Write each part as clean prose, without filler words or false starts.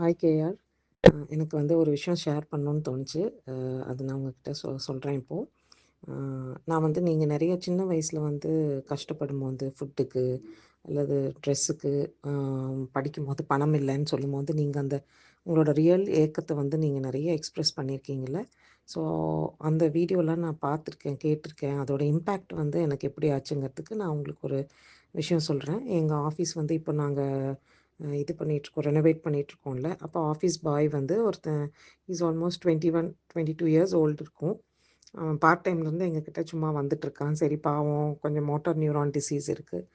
Hi KR. எனக்கு வந்து ஒரு விஷயம் ஷேர் பண்ணணும்னு தோணுச்சு. அது நான் உங்ககிட்ட சொல்கிறேன் இப்போது. நான் வந்து நீங்கள் நிறைய சின்ன வயசில் வந்து கஷ்டப்படும்போது ஃபுட்டுக்கு அல்லது ட்ரெஸ்ஸுக்கு படிக்கும்போது பணம் இல்லைன்னு சொல்லும்போது நீங்கள் அந்த உங்களோட ரியல் ஏக்கத்தை வந்து நீங்கள் நிறைய எக்ஸ்ப்ரெஸ் பண்ணியிருக்கீங்கள்ல. ஸோ அந்த வீடியோலாம் நான் பார்த்துருக்கேன், கேட்டிருக்கேன். அதோட இம்பேக்ட் வந்து எனக்கு எப்படி ஆச்சுங்கிறதுக்கு நான் உங்களுக்கு ஒரு விஷயம் சொல்கிறேன். எங்கள் ஆஃபீஸ் வந்து இப்போ நாங்கள் இது பண்ணிகிட்ருக்கோம், ரெனோவேட் பண்ணிகிட்ருக்கோம்ல. அப்போ ஆஃபீஸ் பாய் வந்து ஒருத்தன் இஸ் ஆல்மோஸ்ட் 22 இயர்ஸ் ஓல்டு இருக்கும். பார்ட் டைம்லேருந்து எங்ககிட்ட சும்மா வந்துட்டுருக்கான். சரி பாவம், கொஞ்சம் மோட்டார் நியூரான் டிசீஸ் இருக்குது.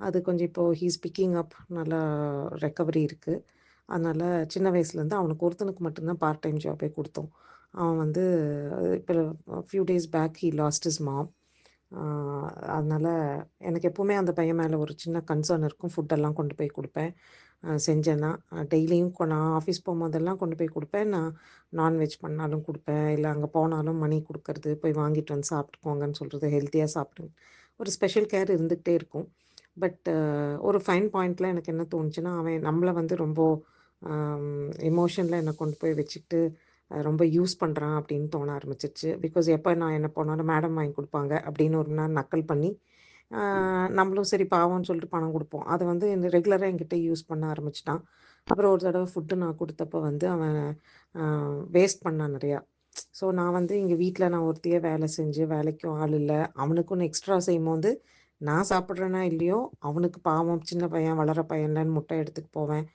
அது கொஞ்சம் இப்போது ஹீஸ் பிக்கிங் அப், நல்லா ரெக்கவரி இருக்குது. அதனால் சின்ன வயசுலேருந்து அவனுக்கு ஒருத்தனுக்கு மட்டும்தான் பார்ட் டைம் ஜாபே கொடுத்தோம். அவன் வந்து இப்போ few days back he lost his mom. அதனால் எனக்கு எப்போவுமே அந்த பையன் மேலே ஒரு சின்ன கன்சர்ன் இருக்கும். ஃபுட்டெல்லாம் கொண்டு போய் கொடுப்பேன் செஞ்சேன்னா. டெய்லியும் நான் ஆஃபீஸ் போகும்போதெல்லாம் கொண்டு போய் கொடுப்பேன். நான் நான்வெஜ் பண்ணாலும் கொடுப்பேன், இல்லை அங்கே போனாலும் மணி கொடுக்கறது, போய் வாங்கிட்டு வந்து சாப்பிட்டு போங்கன்னு சொல்கிறது, ஹெல்த்தியாக சாப்பிடுங்க, ஒரு ஸ்பெஷல் கேர் இருந்துகிட்டே இருக்கும். பட் ஒரு ஃபைன் பாயிண்டில் எனக்கு என்ன தோணுச்சுன்னா, அவன் நம்மளை வந்து ரொம்ப எமோஷனில் என்னை கொண்டு போய் வச்சுக்கிட்டு ரொம்ப யூஸ் பண்ணுறான் அப்படின்னு தோண ஆரம்பிச்சிருச்சு. பிகாஸ் எப்போ நான் என்ன போனாலும் மேடம் வாங்கி கொடுப்பாங்க அப்படின்னு ஒரு நாள் நக்கல் பண்ணி நம்மளும் சரி பாவம்னு சொல்லிட்டு பணம் கொடுப்போம். அதை வந்து ரெகுலராக என்கிட்ட யூஸ் பண்ண ஆரம்பிச்சிட்டான். அப்புறம் ஒரு தடவை ஃபுட்டு நான் கொடுத்தப்போ வந்து அவன் வேஸ்ட் பண்ணான் நிறையா. ஸோ நான் வந்து இங்கே வீட்டில் நான் ஒருத்தையே வேலை செஞ்சு வேலைக்கும் ஆள் இல்லை, அவனுக்கும் எக்ஸ்ட்ரா செய்யும்போது நான் சாப்பிட்றேன்னா இல்லையோ, அவனுக்கு பாவம் சின்ன பையன் வளர பையன்லன்னு முட்டை எடுத்துகிட்டு போவேன்,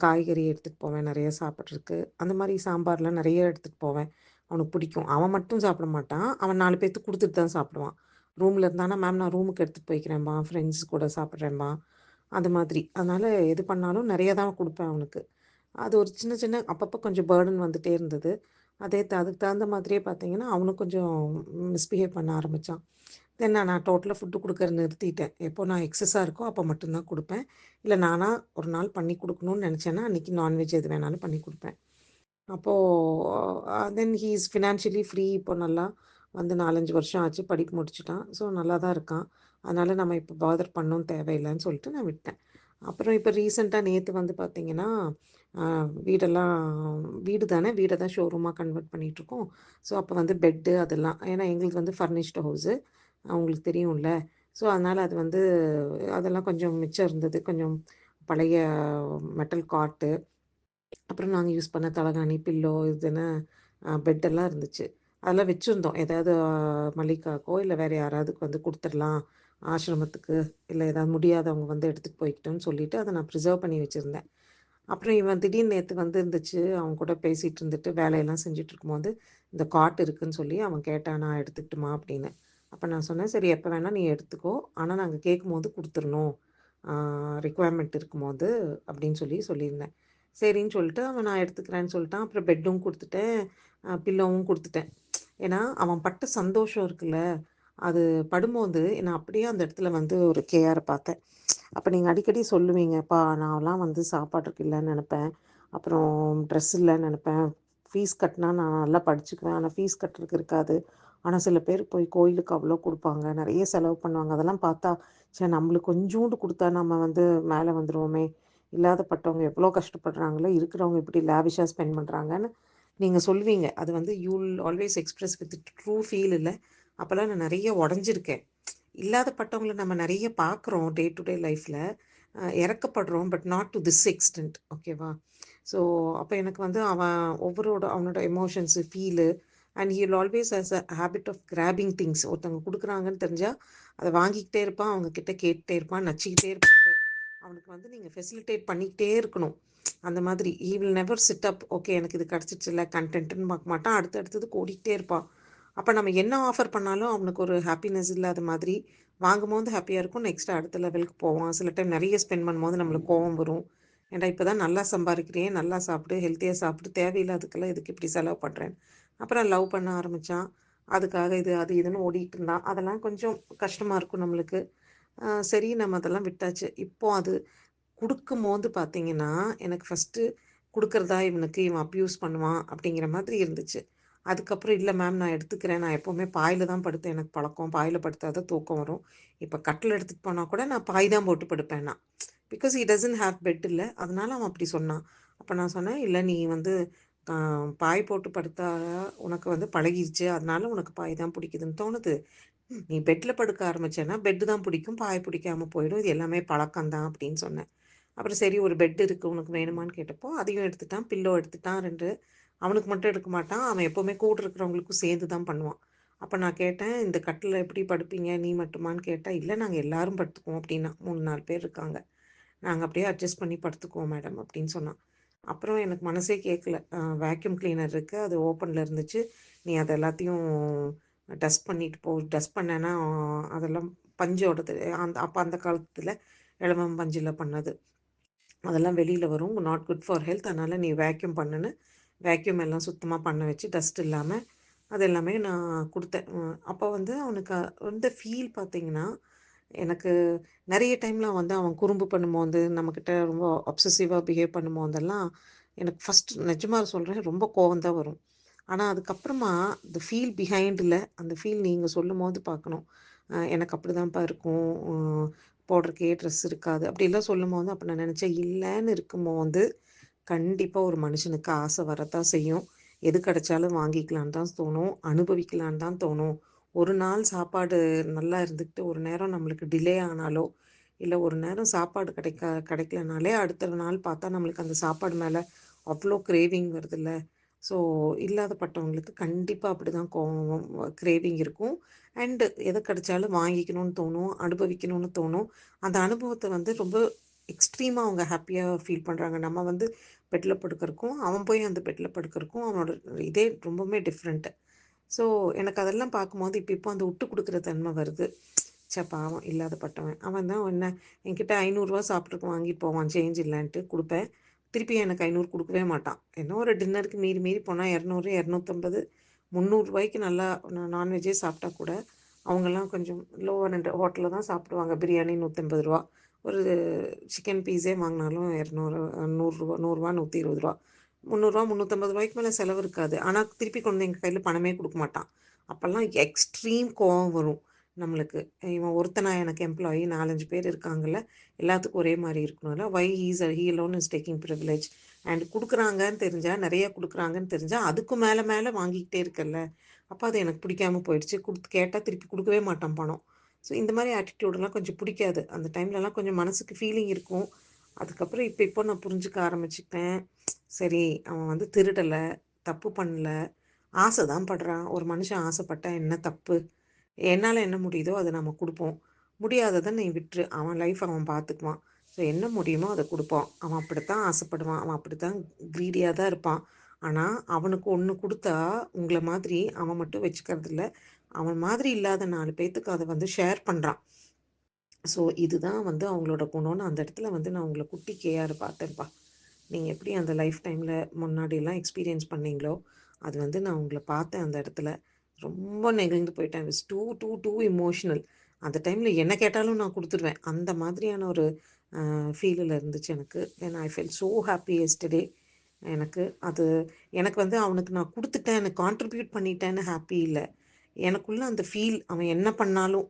காய்கறி எடுத்துகிட்டு போவேன் நிறைய சாப்பிட்றதுக்கு. அந்த மாதிரி சாம்பார்லாம் நிறைய எடுத்துகிட்டு போவேன். அவனுக்கு பிடிக்கும். அவன் மட்டும் சாப்பிட மாட்டான், அவன் 4 பேர்த்துக்கு கொடுத்துட்டு தான் சாப்பிடுவான். ரூமில் இருந்தானா, மேம் நான் ரூமுக்கு எடுத்துகிட்டு போய்க்கிறேன்பா, ஃப்ரெண்ட்ஸ் கூட சாப்பிட்றேன்பா, அது மாதிரி. அதனால் எது பண்ணாலும் நிறைய தான் கொடுப்பேன் அவனுக்கு. அது ஒரு சின்ன சின்ன அப்பப்போ கொஞ்சம் பேர்டன் வந்துகிட்டே இருந்தது. அதுக்கு தகுந்த மாதிரியே பார்த்தீங்கன்னா அவனும் கொஞ்சம் மிஸ்பிஹேவ் பண்ண ஆரம்பித்தான். தென் நான் டோட்டலாக ஃபுட்டு கொடுக்கறத நிறுத்திட்டேன். எப்போ நான் எக்ஸஸாக இருக்கோ அப்போ மட்டும்தான் கொடுப்பேன். இல்லை நானாக ஒரு நாள் பண்ணி கொடுக்கணும்னு நினச்சேன்னா அன்றைக்கி நான்வெஜ் எது வேணாலும் பண்ணி கொடுப்பேன். அப்போது தென் ஹீ இஸ் ஃபினான்ஷியலி ஃப்ரீ. இப்போ நல்லா வந்து 4-5 வருஷம் ஆச்சு, படிப்பு முடிச்சுட்டான். ஸோ நல்லா தான் இருக்கான். அதனால் நம்ம இப்போ பாதர் பண்ணவும் தேவையில்லைன்னு சொல்லிட்டு நான் விட்டேன். அப்புறம் இப்போ ரீசெண்டாக நேற்று வந்து பார்த்திங்கன்னா, வீடெல்லாம் வீடை தான் ஷோரூமாக கன்வெர்ட் பண்ணிகிட்ருக்கோம். ஸோ அப்போ வந்து பெட்டு அதெல்லாம், ஏன்னா எங்களுக்கு வந்து ஃபர்னிஷ்டு ஹவுஸு, அவங்களுக்கு தெரியும்ல. ஸோ அதனால் அது வந்து அதெல்லாம் கொஞ்சம் மிச்சம் இருந்தது. கொஞ்சம் பழைய மெட்டல் காட்டு, அப்புறம் நாங்கள் யூஸ் பண்ண தலகாணி, பில்லோ இதுன்னு பெட்டெல்லாம் இருந்துச்சு. அதெல்லாம் வச்சுருந்தோம். ஏதாவது மல்லிகாக்கோ இல்லை வேறு யாராவதுக்கு வந்து கொடுத்துடலாம் ஆசிரமத்துக்கு, இல்லை ஏதாவது முடியாதவங்க வந்து எடுத்துகிட்டு போய்க்கிட்டோன்னு சொல்லிவிட்டு அதை நான் ப்ரிசர்வ் பண்ணி வச்சுருந்தேன். அப்புறம் இவன் திடீர்னு நேற்று வந்து இருந்துச்சு, அவன் கூட பேசிகிட்டு இருந்துட்டு வேலையெல்லாம் செஞ்சுட்டு இருக்கும்போது இந்த காட் இருக்குதுன்னு சொல்லி அவன் கேட்டான், நான் எடுத்துக்கிட்டுமா அப்படின்னு. அப்போ நான் சொன்னேன், சரி எப்போ வேணால் நீ எடுத்துக்கோ, ஆனால் நாங்கள் கேட்கும்போது கொடுத்துடணும், ரிக்குவயர்மெண்ட் இருக்கும்போது அப்படின்னு சொல்லியிருந்தேன். சரின்னு சொல்லிட்டு அவன் நான் எடுத்துக்கிறேன்னு சொல்லிட்டான். அப்புறம் பெட்டும் கொடுத்துட்டேன், பில்லோவும் கொடுத்துட்டேன். ஏன்னா அவன் பட்ட சந்தோஷம் இருக்குல்ல, அது படும்போது நான் அப்படியே அந்த இடத்துல வந்து ஒரு கேஆரை பார்த்தேன். அப்போ நீங்கள் அடிக்கடி சொல்லுவீங்கப்பா, நான்லாம் வந்து சாப்பாட்டுக்கு இல்லைன்னு நினப்பேன், அப்புறம் ட்ரெஸ் இல்லைன்னு நினப்பேன், ஃபீஸ் கட்டினா நான் நல்லா படிச்சுக்குவேன், ஆனால் ஃபீஸ் கட்டுறதுக்கு இருக்காது, ஆனால் சில பேர் போய் கோயிலுக்கு அவ்வளோ கொடுப்பாங்க, நிறைய செலவு பண்ணுவாங்க, அதெல்லாம் பார்த்தா சரி நம்மளுக்கு கொஞ்சோண்டு கொடுத்தா நம்ம வந்து மேலே வந்துடுவோமே, இல்லாதப்பட்டவங்க எவ்வளோ கஷ்டப்படுறாங்களோ, இருக்கிறவங்க இப்படி லேவிஷாக ஸ்பெண்ட் பண்ணுறாங்கன்னு நீங்கள் சொல்லுவீங்க. அது வந்து you will always express with true feel இல்லை. அப்போல்லாம் நான் நிறைய உடஞ்சிருக்கேன். இல்லாதப்பட்டவங்கள நம்ம நிறைய பார்க்குறோம் டே டு டே லைஃப்பில், இறக்கப்படுறோம், but not to this extent. ஓகேவா? ஸோ அப்போ எனக்கு வந்து அவனோட emotions, feel, and he will always has a habit of grabbing things. ஒருத்தவங்க கொடுக்குறாங்கன்னு தெரிஞ்சால் அதை வாங்கிக்கிட்டே இருப்பான், அவங்க கிட்ட கேட்டுகிட்டே இருப்பான், நச்சிக்கிட்டே இருப்பான். அவனுக்கு வந்து நீங்கள் ஃபெசிலிட்டேட் பண்ணிக்கிட்டே இருக்கணும். அந்த மாதிரி he will never sit up, okay எனக்கு இது கிடச்சிச்சில்ல கண்டென்ட்டுன்னு பார்க்க மாட்டான், அடுத்தடுத்தது ஓடிக்கிட்டே இருப்பான். அப்போ நம்ம என்ன ஆஃபர் பண்ணாலும் அவனுக்கு ஒரு ஹாப்பினஸ் இல்லாத மாதிரி, வாங்கும்போது ஹாப்பியாக இருக்கும், நெக்ஸ்ட்டு அடுத்த லெவலுக்கு போவான். சில டைம் நிறைய ஸ்பெண்ட் பண்ணும்போது நம்மளுக்கு கோவம் வரும். ஏன்டா இப்போ தான் நல்லா சம்பாதிக்கிறேன், நல்லா சாப்பிட்டு ஹெல்த்தியாக சாப்பிட்டு தேவையில்லாததுக்கெல்லாம் இதுக்கு இப்படி செலவு பண்ணுறேன். அப்புறம் லவ் பண்ண ஆரம்பித்தான், அதுக்காக இது அது இதுன்னு ஓடிட்டு இருந்தான். அதெல்லாம் கொஞ்சம் கஷ்டமாக இருக்கும் நம்மளுக்கு. சரி நம்ம அதெல்லாம் விட்டாச்சு. இப்போ அது கொடுக்கும்போது பார்த்தீங்கன்னா, எனக்கு ஃபஸ்ட்டு கொடுக்குறதா இவனுக்கு, இவன் அப்யூஸ் பண்ணுவான் அப்படிங்கிற மாதிரி இருந்துச்சு. அதுக்கப்புறம் இல்லை மேம் நான் எடுத்துக்கிறேன், நான் எப்போவுமே பாயில் தான் படுத்து எனக்கு பழக்கம், பாயில் படுத்தா தான் தூக்கம் வரும், இப்போ கட்டில் எடுத்துகிட்டு போனால் கூட நான் பாய் தான் போட்டு படுப்பேன் நான். Because he doesn't have bed இல்லை, அதனால அவன் அப்படி சொன்னான். அப்போ நான் சொன்னேன், "இல்ல நீ வந்து அ பாய் போட்டு படுத்தா உனக்கு வந்து பழகிருச்சு. அதனால உனக்கு பாய் தான் பிடிக்குதுன்னு தோணுது. நீ பெட்ல படுக்க ஆரம்பிச்சேன்னா, பெட் தான் பிடிக்கும். பாய் பிடிக்காம போயிடும். இது எல்லாமே பழக்கம் தான்" அப்படின்னு சொன்னேன். அப்புறம் சரி ஒரு பெட் இருக்கு உனக்கு வேணுமான்னு கேட்டப்போ, அதையும் எடுத்துட்டான். பில்லோ எடுத்துட்டான் 2. அவனுக்கு மட்டும் எடுக்க மாட்டான். அவன் எப்பவுமே கூட இருக்கிறவங்களுக்கும் சேர்ந்து தான் பண்ணுவான். அப்ப நான் கேட்டேன், "இந்த கட்டில்ல எப்படி படுப்பீங்க? நீ மட்டுமான்னு?" கேட்டா, "இல்ல நாங்க எல்லாரும் படுத்துக்குவோம்" அப்படின்னா. 3, 4 பேர் இருக்காங்க. "நாங்க அப்படியே அட்ஜஸ்ட் பண்ணி படுத்துக்குவோம் மேடம்" அப்படின்னு சொன்னான். அப்புறம் எனக்கு மனசே கேட்கல. வேக்யூம் கிளீனர் இருக்கு. அது ஓப்பன்ல இருந்துச்சு. "நீ அத எல்லாத்தையும் டஸ்ட் பண்ணிட்டு போ. டஸ்ட் பண்ணேன்னா அதெல்லாம் பஞ்சோடது." அப்ப அந்த காலத்துல இலவம் பஞ்சுல பண்ணது. அதெல்லாம் வெளியில வரும். Not good for health. அதனால நீ வேக்யூம் பண்ணுன்னு, வேக்யூம் எல்லாம் சுத்தமா பண்ண வச்சு, டஸ்ட் இல்லாம, அது எல்லாமே நான் குடுத்தேன். அப்போ வந்து அவனுக்கு வந்து ஃபீல் பார்த்தீங்கன்னா, எனக்கு நெறைய டைம்ல வந்து அவன் குறும்பு பண்ணும்போது, நம்மகிட்ட ரொம்ப அப்சசிவா பிஹேவ் பண்ணும்போதெல்லாம், எனக்கு ஃபர்ஸ்ட்டு நிஜமா சொல்றேன், ரொம்ப கோவம் தான் வரும். ஆனா, அதுக்கப்புறமா த ஃபீல் பிஹைண்ட்ல அந்த ஃபீல் நீங்க சொல்லும்போது பார்க்கணும். எனக்கு அப்படிதான்ப்பா இருக்கும். போடுறக்கே ட்ரெஸ் இருக்காது. அப்படிலாம் சொல்லும்போது, அப்ப நான் நெனச்சேன், இல்லன்னு இருக்கும்போது, கண்டிப்பா ஒரு மனுஷனுக்கு ஆசை வரத்தான் செய்யும். எது கிடைச்சாலும் வாங்கிக்கலான்னு தான் தோணும். அனுபவிக்கலான்னு தான் தோணும். ஒரு நாள் சாப்பாடு நல்லா இருந்துக்கிட்டு, ஒரு நேரம் நம்மளுக்கு டிலே ஆனாலோ, இல்ல ஒரு நேரம் சாப்பாடு கிடைக்கலனாலே, அடுத்த நாள் பார்த்தா நம்மளுக்கு அந்த சாப்பாடு மேல அவ்ளோ கிரேவிங் வருதுல்ல. ஸோ, இல்லாதப்பட்டவங்களுக்கு கண்டிப்பா அப்படிதான் கோவம் கிரேவிங் இருக்கும். அண்ட் எது கிடைச்சாலும் வாங்கிக்கணும்னு தோணும். அனுபவிக்கணும்னு தோணும். அந்த அனுபவத்த வந்து ரொம்ப எக்ஸ்ட்ரீமா அவங்க ஹேப்பியா ஃபீல் பண்றாங்க. நம்ம வந்து பெட்ல படுக்கறக்கும், அவன் போய் அந்த பெட்ல படுக்கறக்கும் அவனோட இதே ரொம்பவுமே டிஃப்ரெண்ட். ஸோ, எனக்கு அதெல்லாம் பார்க்கும்போது இப்போ அந்த விட்டு குடுக்குற தன்மை வருது. ச்சே பாவம் இல்லாதப்பட்டவன். அவன் தான் என்ன என்கிட்ட ரூ. 500 சாப்பிட்றதுக்கு வாங்கிட்டு போவான் சேஞ்ச் இல்லன்ட்டு குடுப்பேன். திருப்பி எனக்கு 500 குடுக்கவே மாட்டான். என்ன ஒரு டின்னருக்கு மீறி மீறி போனா 200, 250, ரூ. 300க்கு நல்லா நான்வெஜ்ஜே சாப்பிட்டா கூட, அவங்கலாம் கொஞ்சம் லோவர் எண்ட் ஹோட்டல்ல தான் சாப்பிடுவாங்க. பிரியாணி ரூ. 150, ஒரு சிக்கன் பீஸே வாங்கினாலும் 200 நூறு ரூ. 100, ரூ. 120, ரூ. 300, ரூ. 350 மேல செலவு இருக்காது. ஆனா திருப்பி கொண்டு வந்து எங்க கையில பணமே குடுக்க மாட்டான். அப்பல்லாம் எக்ஸ்ட்ரீம் கோவம் வரும் நம்மளுக்கு. இவன் ஒருத்தனா எனக்கு எம்ப்ளாயி 4, 5 பேர் இருக்காங்கல்ல. எல்லாத்துக்கும் ஒரே மாரி இருக்கணும்ல. Why he alone is taking privilege. And குடுக்குறாங்கன்னு தெரிஞ்சா, நெறைய குடுக்குறாங்கன்னு தெரிஞ்சா, அதுக்கும் மேல மேல வாங்கிக்கிட்டே இருக்கல்ல. அப்ப அது எனக்கு பிடிக்காம போயிடுச்சு. கேட்டா திருப்பி குடுக்கவே மாட்டான் பணம். ஸோ இந்த மாரி ஆட்டிட்யூடெல்லாம் கொஞ்சம் பிடிக்காது. அந்த டைம்லலாம் கொஞ்சம் மனசுக்கு ஃபீலிங் இருக்கும். அதுக்கப்புறம் இப்ப இப்போ நான் புரிஞ்சுக்க ஆரம்பிச்சுக்கிட்டேன். சரி அவன் வந்து திருடல, தப்பு பண்ணல. ஆசை தான் படுறான். ஒரு மனுஷன் ஆசைப்பட்டா என்ன தப்பு? என்னால என்ன முடியுதோ அத நம்ம குடுப்போம். முடியாதத நீ விட்டுரு. அவன் லைஃப் அவன் பார்த்துக்குவான். ஸோ என்ன முடியுமோ அத குடுப்போம். அவன் அப்படித்தான் ஆசைப்படுவான். அவன் அப்படித்தான் கிரீடியா தான் இருப்பான். ஆனா, அவனுக்கு ஒண்ணு குடுத்தா, உங்கள மாதிரி அவன் மட்டும் வச்சுக்கிறதில்ல. அவன் மாதிரி இல்லாத 4 பேத்துக்கு அத வந்து ஷேர் பண்றான். ஸோ இதுதான் வந்து அவங்களோட குணம்னு அந்த இடத்துல வந்து நான் உங்கள குட்டி கேஆர் பார்த்தேன்ப்பா. நீங்க எப்படி அந்த லைஃப் டைம்ல முன்னாடிலாம் எக்ஸ்பீரியன்ஸ் பண்ணீங்களோ, அது வந்து நான் உங்கள பார்த்தேன் அந்த இடத்துல. ரொம்ப நெகிழ்ந்து போயிட்டேன். It's too too too emotional. அந்த டைம்ல என்ன கேட்டாலும் நான் குடுத்துருவேன். அந்த மாதிரியான ஒரு ஃபீல்ல இருந்துச்சு எனக்கு. Then I felt so happy yesterday. எனக்கு அது எனக்கு வந்து அவனுக்கு நான் குடுத்துட்டேன், எனக்கு கான்ட்ரிபியூட் பண்ணிட்டேன்னு ஹேப்பி இல்ல. எனக்குள்ள அந்த ஃபீல் அவன் என்ன பண்ணாலும்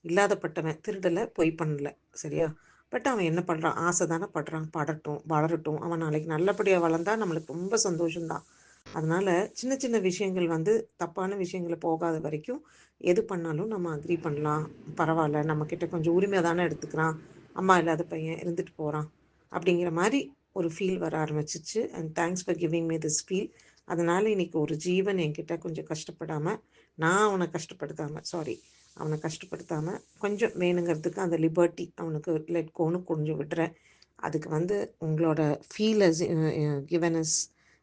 இல்லாதப்பட்டவன். திருடல, பொய் பண்ணல. சரியா? பட் அவன் என்ன பண்றான்? ஆசை தானே படுறான். படட்டும், வளரட்டும். அவன் நாளைக்கு நல்லபடியா வளர்ந்தா நம்மளுக்கு ரொம்ப சந்தோஷம் தான். அதனால சின்ன சின்ன விஷயங்கள் வந்து தப்பான விஷயங்கள போகாத வரைக்கும், எது பண்ணாலும் நம்ம அக்ரி பண்ணலாம். பரவால்ல, நம்மகிட்ட கொஞ்சம் உரிமையா தானே எடுத்துக்கிறான். அம்மா இல்லாத பையன் இருந்துட்டு போறான். அப்படிங்கிற மாரி ஒரு ஃபீல் வர ஆரம்பிச்சுச்சு. And thanks for giving me this feel. அதனால இன்னைக்கு ஒரு ஜீவன் என்கிட்ட கொஞ்சம் கஷ்டப்படாம, நான் அவன கஷ்டப்படுத்தாம சாரி. அவன கஷ்டப்படுத்தாம, கொஞ்சம் வேணுங்கிறதுக்கு அந்த லிபர்ட்டி அவனுக்கு லெட் கோன்னு கொஞ்சம் விடுறேன். அதுக்கு வந்து உங்களோட feel has given us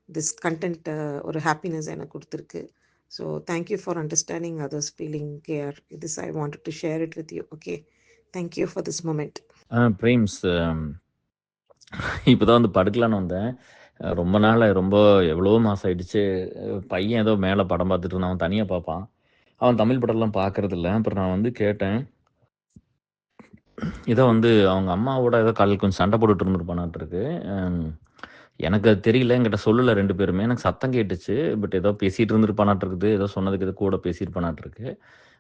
this content ஒரு ஹாப்பினஸ் எனக்கு குடுத்துருக்கு. So thank you for understanding others feeling care. This I wanted to share it with you. Okay. Thank you for this moment. Prems இப்போ தான் வந்து படுக்கலான்னு வந்தேன். ரொம்ப நாள் ரொம்ப எவ்வளோ மாதம் ஆயிடுச்சு. பையன் ஏதோ மேலே படம் பார்த்துட்டு இருந்தான். அவன் தனியாக பார்ப்பான். அவன் தமிழ் படம்லாம் பார்க்கறதில்ல. அப்புறம் நான் வந்து கேட்டேன். ஏதோ வந்து அவங்க அம்மாவோட ஏதோ காலையில கொஞ்சம் சண்டை போட்டுட்டு இருந்திருப்பானாட்டுருக்கு. அம் எனக்கு அது தெரியல. என்கிட்ட சொல்லல 2 பேருமே. எனக்கு சத்தம் கேட்டுச்சு. பட் ஏதோ பேசிட்டு இருந்திருப்பானாட்டுருக்குது. ஏதோ சொன்னதுக்கு ஏதோ கூட பேசியிருப்பானாட்டுருக்கு.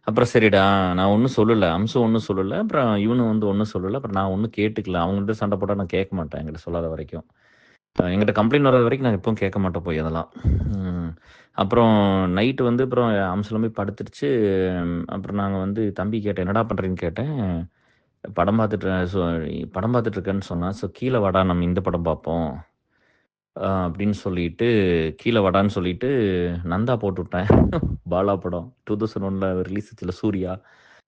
அப்புறம் சரிடா, நான் ஒண்ணும் சொல்லல. அம்சு ஒண்ணும் சொல்லல. அப்புறம் இவனும் வந்து ஒண்ணும் சொல்லல. அப்புறம் நான் ஒண்ணும் கேட்டுக்கல. அவங்கள்ட்ட சண்டை போட்டா நான் கேட்க மாட்டேன், என்கிட்ட சொல்லாத வரைக்கும். என்கிட்ட கம்ப்ளைண்ட் வராத வரைக்கும் நான் எப்பவும் கேட்க மாட்டேன் போய் அதெல்லாம். ம். அப்புறம் நைட்டு வந்து அப்புறம் அம்சலாம் போய் படுத்துருச்சு. அப்புறம் நாங்க வந்து தம்பி கேட்டேன், "என்னடா பண்றீங்கன்னு?" கேட்டேன். "படம் பார்த்துட்டு படம் பார்த்துட்டு இருக்கேன்னு" சொன்னான். "ஸோ கீழ வாடா நம்ம இந்த படம் பார்ப்போம்." அப்படின்னு சொல்லிட்டு கீழ வாடான்னு சொல்லிட்டு நந்தா போட்டுவிட்டேன். பாலா படம் 2001ல ரிலீஸ் ஆச்சுல்ல சூர்யா.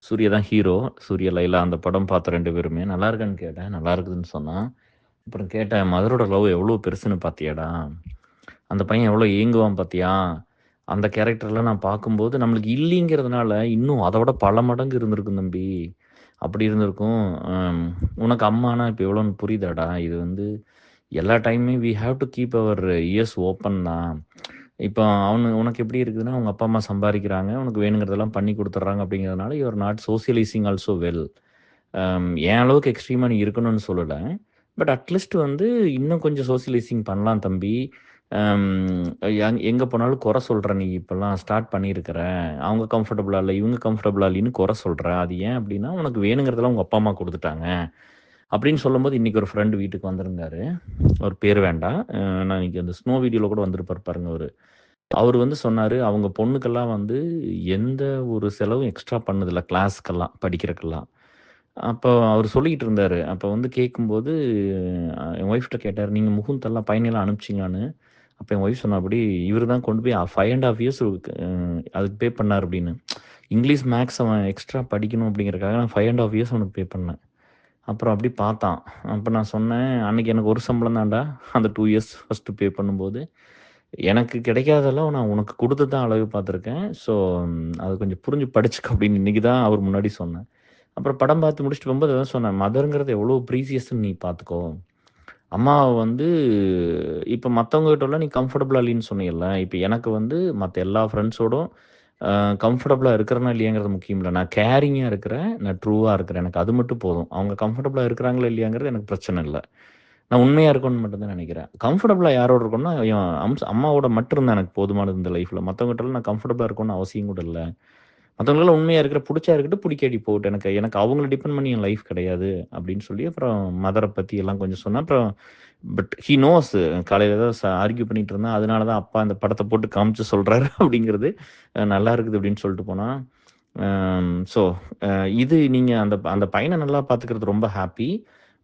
சூர்யா தான் ஹீரோ. சூர்யா, லைலா அந்த படம் பார்த்தோம் 2 பேருமே. "நல்லா இருக்கான்னு?" கேட்டேன். "நல்லா இருக்குதுன்னு" சொன்னான். அப்புறம் கேட்டேன், "மதரோட லவ் எவ்வளோ பெருசுன்னு பார்த்தியாடா? அந்த பையன் எவ்வளோ ஏங்குவான் பார்த்தியா? அந்த கேரக்டர்லாம் நான் பார்க்கும்போது நம்மளுக்கு இல்லைங்கிறதுனால இன்னும் அத விட பல மடங்கு இருந்திருக்கும் தம்பி. அப்படி இருந்திருக்கும். அம் உனக்கு அம்மானா இப்ப எவ்வளோன்னு புரியுதாடா? இது வந்து எல்லா டைமுமே we have to keep our ears open தான். இப்போ உனக்கு எப்படி இருக்குதுன்னா, உங்க அப்பா, அம்மா சம்பாரிக்கிறாங்க. உனக்கு வேணுங்கிறதெல்லாம் பண்ணி குடுத்துடுறாங்க அப்படிங்கிறதுனால, you are not socializing also well. என் அளவுக்கு எக்ஸ்ட்ரீமா நீ இருக்கணும்னு சொல்லல. பட் அட்லீஸ்ட் வந்து இன்னும் கொஞ்சம் சோசியலைசிங் பண்ணலாம் தம்பி. அம் எங்க போனாலும் குறை சொல்ற நீ இப்பலாம் ஸ்டார்ட் பண்ணியிருக்கிற. அவங்க கம்ஃபர்டபுளா இல்ல, இவங்க கம்ஃபர்டபுளா இல்லைன்னு குறை சொல்ற. அது ஏன் அப்படின்னா, உனக்கு வேணுங்கிறதெல்லாம் உங்க அப்பா, அம்மா குடுத்துட்டாங்க. அப்படின்னு சொல்லும்போது இன்னைக்கு ஒரு ஃப்ரெண்ட் வீட்டுக்கு வந்திருந்தாரு. அவர் பேர் வேண்டாம். நான் இன்னைக்கு அந்த ஸ்னோ வீடியோல கூட வந்திருப்பாரு பாருங்க அவரு. அவரு வந்து சொன்னாரு, அவங்க பொண்ணுக்கெல்லாம் வந்து எந்த ஒரு செலவும் எக்ஸ்ட்ரா பண்ணதில்ல கிளாஸ்க்கெல்லாம், படிக்கிறதுக்கெல்லாம். அப்போ அவரு சொல்லிக்கிட்டு இருந்தாரு. அப்போ வந்து கேட்கும்போது, என் ஒய்ஃப்ட்ட கேட்டாரு, "நீங்க முகுந்த் பையனையெல்லாம் அனுப்பிச்சீங்களான்னு?" அப்ப என் ஒய்ஃப் சொன்னாப்படி, "இவரு தான் கொண்டு போய் 5 1/2 இயர்ஸ் அதுக்கு பே பண்ணாரு" அப்படின்னு. இங்கிலீஷ், மேத்ஸ் அவன் எக்ஸ்ட்ரா படிக்கணும் அப்படிங்கிறதுக்காக நான் 5 1/2 இயர்ஸ் அவனுக்கு பே பண்ணேன். அப்புறம் அப்படி பார்த்தான். அப்ப நான் சொன்னேன், "அன்னைக்கு எனக்கு ஒரு சம்பளம் தான்டா. அந்த 2 இயர்ஸ் ஃபர்ஸ்ட்டு பே பண்ணும்போது. எனக்கு கிடைக்காதெல்லாம் நான் உனக்கு குடுத்து தான் அழகு பார்த்துருக்கேன். ஸோ அத கொஞ்சம் புரிஞ்சு படிச்சுக்க" அப்படின்னு இன்னைக்கு தான் அவர் முன்னாடி சொன்னேன். அப்புறம் படம் பார்த்து முடிச்சுட்டு போகும்போது அதான் சொன்னேன், "மதர்ங்கிறது எவ்வளோ ப்ரீசியஸ்ன்னு நீ பார்த்துக்கோ. அம்மாவ வந்து இப்ப மத்தவங்ககிட்டலாம் நீ கம்ஃபர்டபுளா இல்லைன்னு சொன்னீயல்ல, இப்ப எனக்கு வந்து மத்த எல்லா ஃப்ரெண்ட்ஸோடும் கம்ஃபர்டபுளா இருக்கிறேனா இல்லையாங்கிறது முக்கியம் இல்ல. நான் கேரிங்கா இருக்கிறேன். நான் ட்ரூவா இருக்கிறேன். எனக்கு அது மட்டும் போதும். அவங்க கம்ஃபர்டபுளா இருக்கிறாங்களா இல்லையாங்கிறது எனக்கு பிரச்சனை இல்ல. நான் உண்மையா இருக்கணும்னு மட்டும் தான் நெனைக்கிறேன். கம்ஃபர்டபுளா யாரோட இருக்கணும்னா, என் அம்மாவோட மட்டும் இருந்தா எனக்கு போதுமானது இந்த லைஃப்ல. மத்தவங்ககிட்டலாம் நான் கம்ஃபர்டபுளா இருக்கணும்னு அவசியம் கூட இல்ல. மத்தவங்களுக்கெல்லாம் உண்மையா இருக்கிற புடிச்சா இருக்கட்டும், புடிக்காட்டி போகட்டும். எனக்கு எனக்கு அவங்கள டிபெண்ட் பண்ணி என் லைஃப் கிடையாது. அப்படின்னு சொல்லி அப்புறம் மதர பத்தி எல்லாம் கொஞ்சம் சொன்னேன். அப்புறம் பட் ஹி நோஸ் காலையில ஏதோ ஆர்க்யூ பண்ணிட்டு இருந்தேன். அதனால தான் அப்பா அந்த படத்த போட்டு காமிச்சு சொல்றாரு அப்படிங்கிறது. நல்லா இருக்குது அப்படின்னு சொல்லிட்டு போனா. ஸோ இது நீங்க அந்த அந்த பையன நல்லா பார்த்துக்கிறது ரொம்ப ஹாப்பி.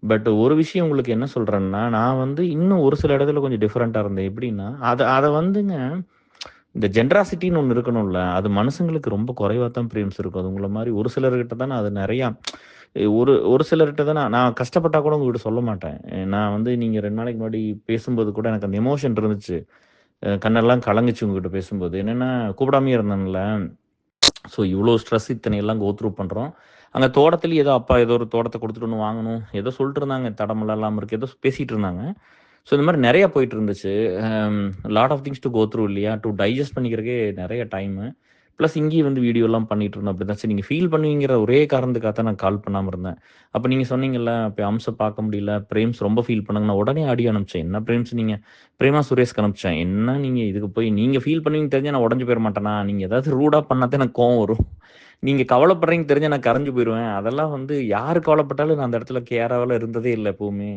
பட் ஒரு விஷயம் உங்களுக்கு என்ன சொல்றேன்னா, நான் வந்து இன்னும் ஒரு சில இடத்துல கொஞ்சம் டிஃபரெண்ட்டா இருந்தேன். எப்படின்னா, அத அத வந்துங்க இந்த ஜெனராசிட்டின்னு ஒண்ணு இருக்கணும்ல. அது மனுஷங்களுக்கு ரொம்ப குறைவா தான் பிரேம்ஸ் இருக்கும். அது உங்கள மாரி ஒரு சிலர்கிட்ட தானே அது நெறையா ஒரு ஒரு சிலர்கிட்ட தான் நான் கஷ்டப்பட்டா கூட உங்ககிட்ட சொல்ல மாட்டேன். நான் வந்து நீங்க 2 நாளைக்கு முன்னாடி பேசும்போது கூட எனக்கு அந்த எமோஷன் இருந்துச்சு. கண்ணெல்லாம் கலங்குச்சு உங்ககிட்ட பேசும்போது. என்னன்னா கூப்பிடாமயே இருந்தேன்ல. ஸோ இவ்ளோ ஸ்ட்ரெஸ் இத்தனையெல்லாம் கோ த்ரூ பண்றோம். அங்க தோட்டத்திலேயே ஏதோ அப்பா ஏதோ ஒரு தோட்டத்த குடுத்துட்டு வந்து வாங்கணும். ஏதோ சொல்லிட்டு இருந்தாங்க. தடமெல்லாம் இல்லாம இருக்கு. ஏதோ பேசிட்டு இருந்தாங்க. ஸோ இந்த மாரி நெறைய போயிட்டு இருந்துச்சு. Lot of things to go through இல்லையா? டூ டைஜெஸ்ட் பண்ணிக்கிறதுக்கே நெறைய டைமு. ப்ளஸ் இங்கேயும் வந்து வீடியோலாம் பண்ணிட்டு இருந்தோம். அப்படிதான் சரி நீங்க ஃபீல் பண்ணுவீங்கிற ஒரே காரணத்துக்காக தான் நான் கால் பண்ணாம இருந்தேன். அப்ப நீங்க சொன்னீங்கல்ல, அப்ப அம்ச பார்க்க முடியல. பிரேம்ஸ் ரொம்ப ஃபீல் பண்ணாங்க. நான் உடனே ஆடியோ அனுப்பிச்சேன். என்ன பிரேம்ஸ் நீங்க பிரேமா சுரேஷ்க்கு அனுப்பிச்சேன். என்ன நீங்க இதுக்கு போய் நீங்க ஃபீல் பண்ணுவீங்கன்னு தெரிஞ்சா நான் உடைஞ்சு போயிற மாட்டேனா? நீங்க ஏதாவது ரூடா பண்ணா தான் எனக்கு கோவம் வரும். நீங்க கவலைப்படுறீங்கன்னு தெரிஞ்சா நான் கரைஞ்சு போயிருவேன். அதெல்லாம் வந்து யாரு கவலைப்பட்டாலும் நான் அந்த இடத்துல கேராவலாம் இருந்ததே இல்ல எப்பவுமே.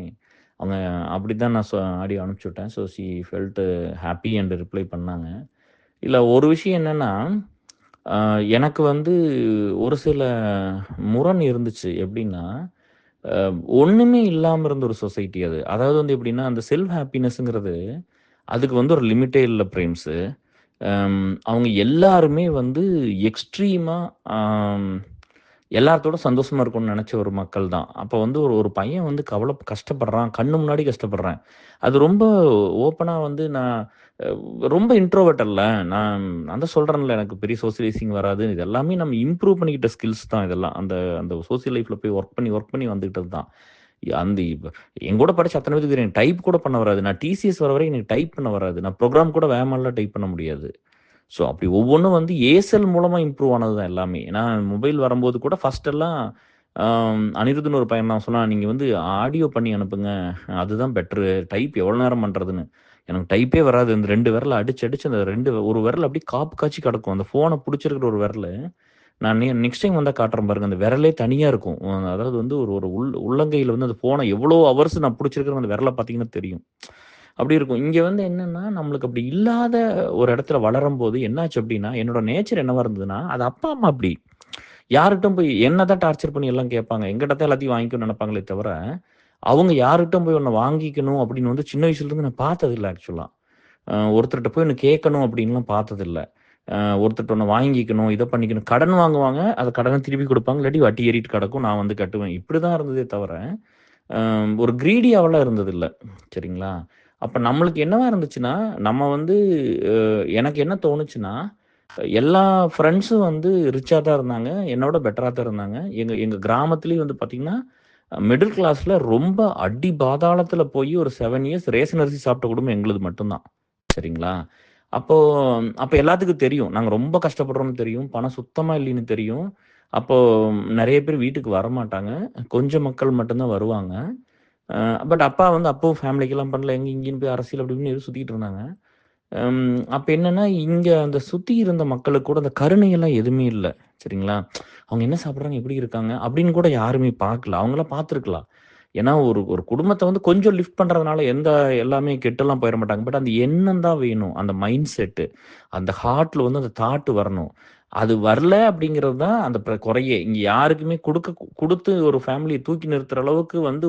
அவங்க அப்படித்தான் நான் ஆடியோ அனுப்பிச்சு விட்டேன். So she felt happy and reply பண்ணாங்க. இல்ல ஒரு விஷயம் என்னன்னா, அ எனக்கு வந்து ஒரு சில முரண் இருந்துச்சு. எப்படின்னா, அ ஒண்ணுமே இல்லாம இருந்த ஒரு சொசைட்டி அது. அதாவது வந்து எப்படின்னா, அந்த செல்ஃப் ஹேப்பினஸ்ங்கிறது அதுக்கு வந்து ஒரு லிமிட்டே இல்ல பிரேம்ஸு. அவங்க எல்லாருமே வந்து எக்ஸ்ட்ரீமா ஆம் எல்லாத்தோட சந்தோஷமா இருக்கணும்னு நெனச்ச ஒரு மக்கள் தான். அப்ப வந்து ஒரு ஒரு பையன் வந்து கஷ்டப்படுறான். கண்ணு முன்னாடி கஷ்டப்படுறான். அது ரொம்ப ஓப்பனா வந்து நான் அ ரொம்ப இன்ட்ரோவர்ட் அல்ல. நான் தான் சொல்றேன்ல எனக்கு பெரிய சோசியலைசிங் வராது. இது எல்லாமே நம்ம இம்ப்ரூவ் பண்ணிக்கிட்ட ஸ்கில்ஸ் தான் இதெல்லாம். அந்த அந்த சோசியல் லைஃப்ல போய் ஒர்க் பண்ணி வந்துக்கிட்டது தான். அந்த என்கூட படிச்ச அத்தன பேத்துக்கு தெரியும். டைப் கூட பண்ண வராது. நான் டிசிஎஸ் வர வரைக்கும் எனக்கு டைப் பண்ண வராது. நான் ப்ரோகிராம் கூட வேகமாலாம் டைப் பண்ண முடியாது. ஸோ அப்படி ஒவ்வொன்னும் வந்து ஏசல் மூலமா இம்ப்ரூவ் ஆனது தான் எல்லாமே. ஏன்னா மொபைல் வரும்போது கூட ஃபர்ஸ்ட் எல்லாம் அனிருத்துன்னு ஒரு பையன் நான் சொன்னான், "நீங்க வந்து ஆடியோ பண்ணி அனுப்புங்க. அதுதான் பெட்டரு. டைப் எவ்வளோ நேரம் பண்றதுன்னு." எனக்கு டைப்பே வராது. இந்த 2 விரல அடிச்சு, அடிச்சு அந்த 2 ஒரு விரல் அப்படியே காப்பு காய்ச்சி கிடக்கும். அந்த ஃபோன புடிச்சிருக்கிற ஒரு விரலு, நான் நெக்ஸ்ட் டைம் வந்தா காட்டுறேன் பாருங்க. அந்த விரலே தனியா இருக்கும். அதாவது வந்து ஒரு ஒரு உள்ளங்கையில வந்து அந்த ஃபோன எவ்வளோ ஹவர்ஸ் நான் புடிச்சிருக்கிறேன்னு அந்த விரல பார்த்தீங்கன்னா தெரியும். அப்படி இருக்கும். இங்க வந்து என்னன்னா, நம்மளுக்கு அப்படி இல்லாத ஒரு இடத்துல வளரும்போது என்னாச்சு அப்படின்னா, என்னோட நேச்சர் என்னவா இருந்ததுன்னா, அது அப்பா, அம்மா அப்படி. யார்கிட்டயும் போய் என்னதான் டார்ச்சர் பண்ணி எல்லாம் கேட்பாங்க. எங்கிட்ட தான் எல்லாத்தையும் வாங்கிக்கணும்னு நெனைப்பாங்களே தவிர, அவங்க யார்கிட்டயும் போய் உன்ன வாங்கிக்கணும் அப்படின்னு வந்து சின்ன வயசுலேருந்து நான் பார்த்ததில்ல ஆக்சுவலா. ஒருத்தர்ட்ட போய் ஒண்ணு கேட்கணும் அப்படின்லாம் பார்த்ததில்ல. ஒருத்தர்ட்ட ஒண்ணு வாங்கிக்கணும், இத பண்ணிக்கணும். கடன் வாங்குவாங்க. அத கடன திருப்பி குடுப்பாங்க. இல்லாட்டி வட்டி ஏறிட்டு கிடக்கும். நான் வந்து கட்டுவேன். இப்படிதான் இருந்ததே தவிர, அ ஒரு கிரீடியாவெல்லாம் இருந்ததில்ல. சரிங்களா? அப்ப நம்மளுக்கு என்னவா இருந்துச்சுன்னா, நம்ம வந்து எனக்கு என்ன தோணுச்சுன்னா, எல்லா ஃப்ரெண்ட்ஸும் வந்து ரிச்சா தான் இருந்தாங்க. என்னோட பெட்டரா தான் இருந்தாங்க. எங்க எங்க கிராமத்திலேயும் வந்து பார்த்தீங்கன்னா, மிடில் கிளாஸ்ல ரொம்ப அடி பாதாளத்தில போய் ஒரு 7 இயர்ஸ் ரேஷன் அரிசி சாப்பிட்ட குடும்பம் எங்களுது மட்டும் தான். சரிங்களா? அப்போ அப்ப எல்லாத்துக்கும் தெரியும். நாங்க ரொம்ப கஷ்டப்படுறோம்னு தெரியும். பணம் சுத்தமா இல்லைன்னு தெரியும். அப்போ நெறைய பேர் வீட்டுக்கு வரமாட்டாங்க. கொஞ்சம் மக்கள் மட்டும் தான் வருவாங்க. அ பட் அப்பா வந்து அப்பவும் ஃபேமிலிக்கெல்லாம் பண்ணல. எங்க இங்கேன்னு போய் அரசியல் அப்படி இப்படின்னு எதுவும் சுத்திட்டு இருந்தாங்க. அப்ப என்னன்னா, இங்க அந்த சுத்தி இருந்த மக்களுக்கு கூட அந்த கருணையெல்லாம் எதுவுமே இல்ல. சரிங்களா? அவங்க என்ன சாப்பிடுறாங்க? எப்படி இருக்காங்க? அப்படின்னு கூட யாருமே பார்க்கல. அவங்கலாம் பார்த்துருக்கலாம். ஏன்னா, ஒரு ஒரு குடும்பத்த வந்து கொஞ்சம் லிஃப்ட் பண்றதுனால எல்லாமே கெட்டுலாம் போயிற மாட்டாங்க. பட் அந்த எண்ணம் தான் வேணும். அந்த மைண்ட் செட்டு. அந்த ஹார்ட்ல வந்து அந்த தாட் வரணும். அது வரல அப்படிங்கிறது தான் அந்த குறையே. இங்க யாருக்குமே குடுத்து ஒரு ஃபேமிலிய தூக்கி நிறுத்துற அளவுக்கு வந்து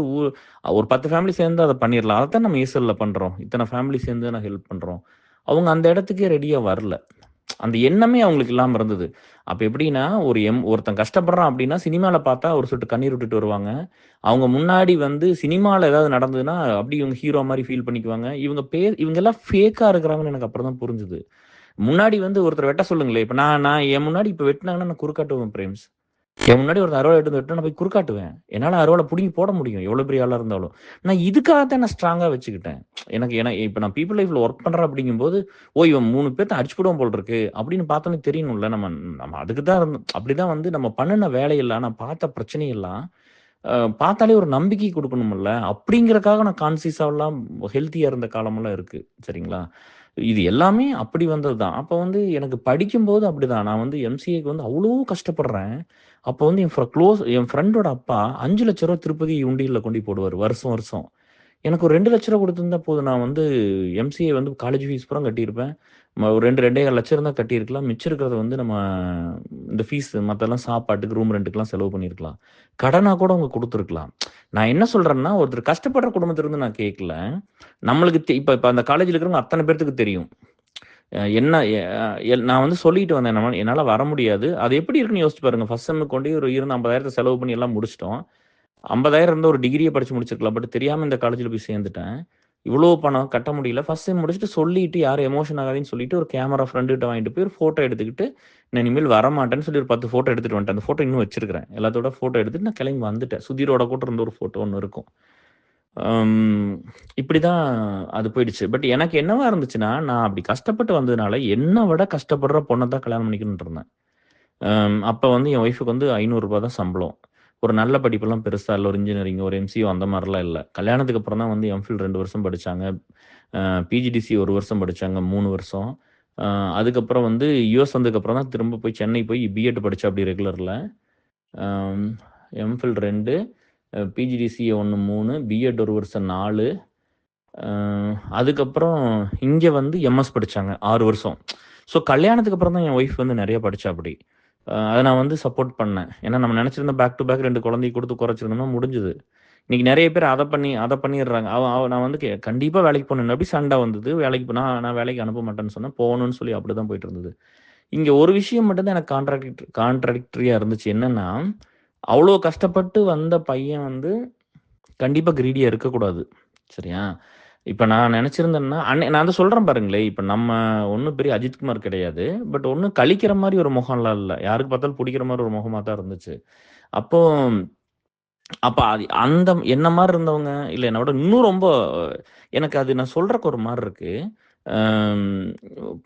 ஒரு 10 ஃபேமிலி சேர்ந்து அத பண்ணிறலாம். அதத்தான் நம்ம ஈசல்ல பண்றோம். இத்தன ஃபேமிலி சேர்ந்து நான் ஹெல்ப் பண்றோம். அவங்க அந்த இடத்துக்கே ரெடியா வரல. அந்த எண்ணமே அவங்களுக்கு இல்லாம இருந்தது. அப்ப எப்படின்னா, ஒருத்தன் கஷ்டப்படுறான் அப்படின்னா, சினிமால பார்த்தா ஒரு சொட்டு கண்ணீர் விட்டுட்டு வருவாங்க. அவங்க முன்னாடி வந்து சினிமால ஏதாவது நடந்ததுன்னா, அப்படியே இவங்க ஹீரோ மாரி ஃபீல் பண்ணிக்குவாங்க. இவங்க எல்லாம் ஃபேக்கா இருக்கிறாங்கன்னு எனக்கு அப்புறம் தான் புரிஞ்சுது. முன்னாடி வந்து ஒருத்தர வெட்ட சொல்லுங்களேன். இப்ப நான் நான் என் முன்னாடி இப்ப வெட்டுனாங்கன்னா நான் குறுக்காட்டுவேன் பிரேம்ஸ். என் முன்னாடி ஒருத்தன் அருவாள எடுத்து வெட்டுனா நான் போய் குறுக்காட்டுவேன். என்னால அருவாள புடுங்கி போட முடியும். எவ்வளோ பெரிய ஆளா இருந்தாலும். நான் இதுக்காக தான் நான் ஸ்ட்ராங்கா வச்சுக்கிட்டேன். இப்ப நான் பீப்பிள் லைஃப்ல வொர்க் பண்றேன் அப்படிங்கும்போது, ஓ! இவன் 3 பேத்த அடிச்சு புடுவான் போல இருக்கு. அப்படின்னு பார்த்தோனே தெரியணும்ல. நம்ம நம்ம அதுக்கு தான் அப்படிதான் வந்து நம்ம பண்ணுன வேலையெல்லாம், நான் பார்த்த பிரச்சனையெல்லாம், பார்த்தாலே ஒரு நம்பிக்கை குடுக்கணும்ல. அப்படிங்கிறதுக்காக நான் கான்ஷியஸாலாம் ஹெல்த்தியா இருந்த காலமெல்லாம் இருக்கு. சரிங்களா? இது எல்லாமே அப்படி வந்தது தான். அப்ப வந்து எனக்கு படிக்கும்போது அப்படிதான். நான் வந்து எம்.சி.ஏக்கு வந்து அவ்ளோ கஷ்டப்படுறேன். அப்போ வந்து என் ஃப்ரெண்டோட அப்பா ரூ. 5,00,000 திருப்பதி உண்டியல்ல கொண்டு போடுவாரு வருஷம் வருஷம். எனக்கு ஒரு ரூ. 2,00,000 குடுத்திருந்தா போதும். நான் வந்து எம்.சி.ஏ வந்து காலேஜ் ஃபீஸ் பூரா கட்டியிருப்பேன். ஒரு 2, 2,15,000 தான் கட்டியிருக்கலாம். மிச்சம் இருக்கிறத வந்து நம்ம இந்த ஃபீஸ் மத்தெல்லாம் சாப்பாட்டுக்கு, ரூம் ரென்ட்டுக்குலாம் செலவு பண்ணியிருக்கலாம். கடனா கூட அவங்க குடுத்துருக்கலாம். நான் என்ன சொல்றேன்னா, ஒருத்தர் கஷ்டப்படுற குடும்பத்திலருந்து நான் கேட்கல. நம்மளுக்கு இப்ப இப்ப அந்த காலேஜ்ல இருக்கிறவங்க அத்தன பேத்துக்கு தெரியும். அ என்ன எ அ எல் நான் வந்து சொல்லிட்டு வந்தேன். என்னால வர முடியாது. அது எப்படி இருக்குன்னு யோசிச்சு பாருங்க. ஃபர்ஸ்ட் செம்முக்கு கொண்டு ஒரு இருந்த 50,000 செலவு பண்ணி எல்லாம் முடிச்சுட்டோம். 50,000 இருந்தா ஒரு டிகிரியே படிச்சு முடிச்சிருக்கலாம். பட் தெரியாம இந்த காலேஜ்ல போய் சேர்ந்துட்டேன். இவ்ளோ பணம் கட்ட முடியல. ஃபர்ஸ்ட் செம் முடிச்சுட்டு சொல்லிட்டு யாரும் எமோஷன் ஆகாதீங்கன்னு சொல்லிட்டு ஒரு கேமரா ஃப்ரெண்டுகிட்ட வாங்கிட்டு போய் ஒரு ஃபோட்டோ எடுத்துக்கிட்டு, நான் இனிமேல் வரமாட்டேன்னு சொல்லி ஒரு 10 ஃபோட்டோ எடுத்துட்டு வந்துட்டேன். அந்த ஃபோட்டோ இன்னும் வச்சிருக்கிறேன். எல்லாத்தோட ஃபோட்டோ எடுத்துட்டு நான் கிளம்பி வந்துட்டேன். சுதீரோட கூட இருந்த ஒரு ஃபோட்டோ ஒண்ணு இருக்கும். அம் இப்படிதான் அது போயிடுச்சு. பட் எனக்கு என்னவா இருந்துச்சுன்னா, நான் அப்படி கஷ்டப்பட்டு வந்ததுனால, என்ன விட கஷ்டப்படுற பொண்ண தான் கல்யாணம் பண்ணிக்கணும்னு இருந்தேன். அப்ப வந்து என் ஒய்ஃப்‌க்கு வந்து ரூ. 500 தான் சம்பளம். ஒரு நல்ல படிப்பெல்லாம் பெருசா இல்ல. ஒரு இன்ஜினியரிங், ஒரு எம்.சி.ஏ அந்த மாரிலாம் இல்ல. கல்யாணத்துக்கு அப்புறம் தான் வந்து எம்.ஃபில் 2 வருஷம் படிச்சாங்க. பிஜிடிசி 1 வருஷம் படிச்சாங்க. 3 வருஷம். அ அதுக்கப்புறம் வந்து யுஎஸ் வந்ததுக்கப்புறம் தான் திரும்ப போய் சென்னை போய் பிஎட் படிச்சா அப்படி ரெகுலர்ல. அம் எம்.ஃபில் 2, பிஜிடிசிஏ 1 3, பிஎட் 1 வருஷம் 4. அ அதுக்கப்புறம் இங்க வந்து எம்எஸ் படிச்சாங்க 6 வருஷம். ஸோ கல்யாணத்துக்கு அப்புறம் தான் என் ஒய்ஃப் வந்து நெறைய படிச்சாப்படி. அத நான் வந்து சப்போர்ட் பண்ணேன். ஏன்னா நம்ம நெனச்சிருந்தா பேக் டு பேக் 2 குழந்தைய குடுத்து குறைச்சிருந்தோம்னா முடிஞ்சுது. இன்னைக்கு நெறைய பேர் அத பண்ணிடுறாங்க. அவ அவ நான் வந்து கண்டிப்பா வேலைக்கு போணும். அப்படி சண்டை வந்தது. நான் வேலைக்கு அனுப்ப மாட்டேன்னு சொன்னேன். போகணும்னு சொல்லி அப்படிதான் போயிட்டு இருந்தது. இங்க ஒரு விஷயம் மட்டும் தான் எனக்கு கான்ட்ராடிக்டரியா இருந்துச்சு. என்னன்னா, அவ்ளோ கஷ்டப்பட்டு வந்த பையன் வந்து கண்டிப்பா கிரீடியா இருக்கக்கூடாது. சரியா? இப்ப நான் நெனச்சிருந்தேன்னா, நான் தான் சொல்றேன் பாருங்களேன். இப்ப நம்ம ஒண்ணும் பெரிய அஜித் குமார் கிடையாது. பட் ஒண்ணும் கழிக்கிற மாரி ஒரு முகம்லாம் இல்ல. யாருக்கு பார்த்தாலும் புடிக்கிற மாரி ஒரு முகமா தான் இருந்துச்சு. அப்போ அப்ப அது என்ன மாரி இருந்தவங்க, இல்ல என்ன விட இன்னும் ரொம்ப எனக்கு அது நான் சொல்றக்கு ஒரு மாரி இருக்கு. அம்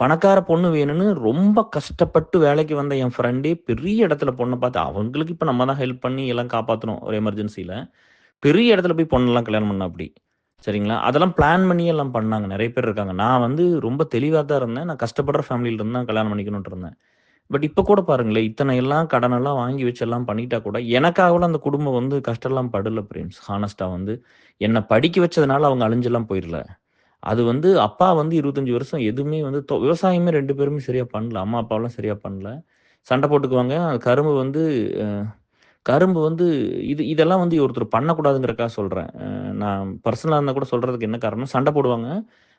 பணக்கார பொண்ணு வேணும்னு ரொம்ப கஷ்டப்பட்டு வேலைக்கு வந்த என் ஃப்ரெண்டே பெரிய இடத்துல பொண்ண பார்த்து அவங்களுக்கு இப்ப நம்ம தான் ஹெல்ப் பண்ணி எல்லாம் காப்பாத்தணும் ஒரு எமர்ஜென்சில. பெரிய இடத்துல போய் பொண்ணெல்லாம் கல்யாணம் பண்ணாப்படி. சரிங்களா? அதெல்லாம் பிளான் பண்ணியே எல்லாம் பண்ணாங்க. நெறைய பேர் இருக்காங்க. நான் வந்து ரொம்ப தெளிவா தான் இருந்தேன். நான் கஷ்டப்படுற ஃபேமிலில இருந்து தான் கல்யாணம் பண்ணிக்கணும்னு இருந்தேன். பட் இப்ப கூட பாருங்களேன், இத்தனை எல்லாம் கடனெல்லாம் வாங்கி வச்சு எல்லாம் பண்ணிட்டா கூட, எனக்காகலாம் அந்த குடும்பம் வந்து கஷ்டம்லாம் படல பிரேம்ஸ். ஹானஸ்ட்டா வந்து. என்ன படிக்க வச்சதுனால அவங்க அழிஞ்செல்லாம் போயிரல. அது வந்து அப்பா வந்து 25 வருஷம் எதுவுமே வந்து விவசாயமே 2 பேருமே சரியா பண்ணல. அம்மா, அப்பாலாம் சரியா பண்ணல. சண்டை போட்டுக்குவாங்க. கரும்பு வந்து அ கரும்பு வந்து இதெல்லாம் வந்து ஒருத்தர் பண்ணக்கூடாதுங்கிறதுக்காக சொல்றேன். நான் பர்சனலா இருந்தா கூட சொல்றதுக்கு என்ன காரணம்னா, சண்டை போடுவாங்க.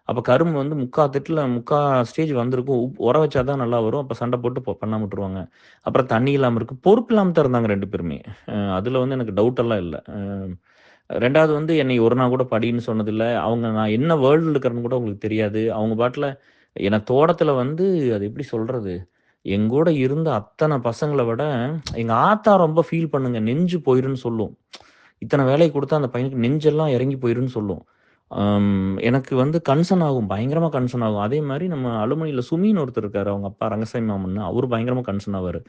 அப்ப கரும்பு வந்து 3/4 ஸ்டேஜ் வந்திருக்கும். உர வச்சா தான் நல்லா வரும். அப்ப சண்டை போட்டு பண்ணாம விட்டுருவாங்க. அப்புறம் தண்ணி இல்லாம இருக்கு. பொறுப்பு இல்லாம தான் இருந்தாங்க 2 பேருமே. அதுல வந்து எனக்கு டவுட் எல்லாம் இல்ல. 2வது வந்து என்னை ஒரு நாள் கூட படின்னு சொன்னதில்ல. அவங்க நான் என்ன வேர்ல்டுல இருக்கிறேன்னு கூட அவங்களுக்கு தெரியாது. அவங்க பாட்டுல தோட்டத்துல வந்து அது எப்படி சொல்றது? எங்கூட இருந்த அத்தன பசங்கள விட, எங்க ஆத்தா ரொம்ப ஃபீல் பண்ணுங்க. நெஞ்சு போயிரும்ன்னு சொல்லும். இத்தன வேலைய குடுத்தா அந்த பையனுக்கு நெஞ்செல்லாம் இறங்கி போயிரும்ன்னு சொல்லும். எனக்கு வந்து கன்சர்ன் ஆகும். பயங்கரமா கன்சர்ன் ஆகும். அதே மாரி நம்ம அலுமினியில சுமின்னு ஒருத்தர் இருக்காரு. அவங்க அப்பா ரங்கசாமி மாமன்னு. அவரு பயங்கரமா கன்சர்ன் ஆவாரு.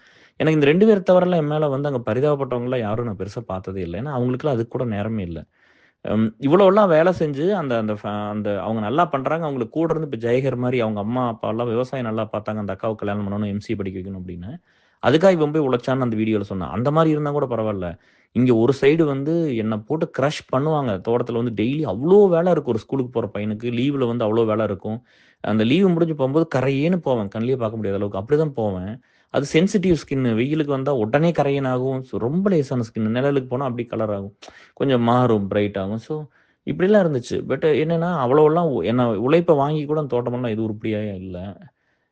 எனக்கு இந்த 2 பேர தவிரலாம் என் மேல வந்து அங்க பரிதாபப்பட்டவங்கலாம் யாரும் நான் பெருசா பார்த்ததே இல்ல. ஏன்னா, அவங்களுக்கெல்லாம் அதுக்கு கூட நேரமே இல்ல. இவ்வளோலாம் வேலை செஞ்சு அந்த அந்த அந்த அவங்க நல்லா பண்றாங்க. அவங்களுக்கு கூட இருந்து இப்ப ஜெயகர் மாரி அவங்க அம்மா, அப்பாலாம் விவசாயம் நல்லா பார்த்தாங்க. அந்த அக்காவ கல்யாணம் பண்ணணும், எம்சிஏ படிக்க வைக்கணும் அப்படின்னு. அதுக்காக இவன் போய் உழைச்சான்னு அந்த வீடியோல சொன்னான். அந்த மாரி இருந்தா கூட பரவால்ல. இங்க ஒரு சைடு வந்து என்ன போட்டு கிரஷ் பண்ணுவாங்க. தோட்டத்துல வந்து டெய்லி அவ்ளோ வேலை இருக்கும். ஒரு ஸ்கூலுக்கு போற பையனுக்கு லீவ்ல வந்து அவ்ளோ வேலை இருக்கும். அந்த லீவு முடிஞ்சு போம்போது கரையேன்னு போவேன். கண்லயே பார்க்க முடியாத அளவுக்கு. அப்படிதான் போவேன். அது சென்சிட்டிவ் ஸ்கின். வெயிலுக்கு வந்தா உடனே கரையன் ஆகும். ரொம்ப லேசான ஸ்கின். நிழலுக்கு போனா அப்படியே கலர் ஆகும். கொஞ்சம் மாறும், பிரைட் ஆகும். ஸோ இப்படிலாம் இருந்துச்சு. பட் என்னன்னா, அவ்வளோலாம் என்ன உழைப்ப வாங்கி கூட அந்த தோட்டமெல்லாம் எதுவும் உருப்படியா இல்ல.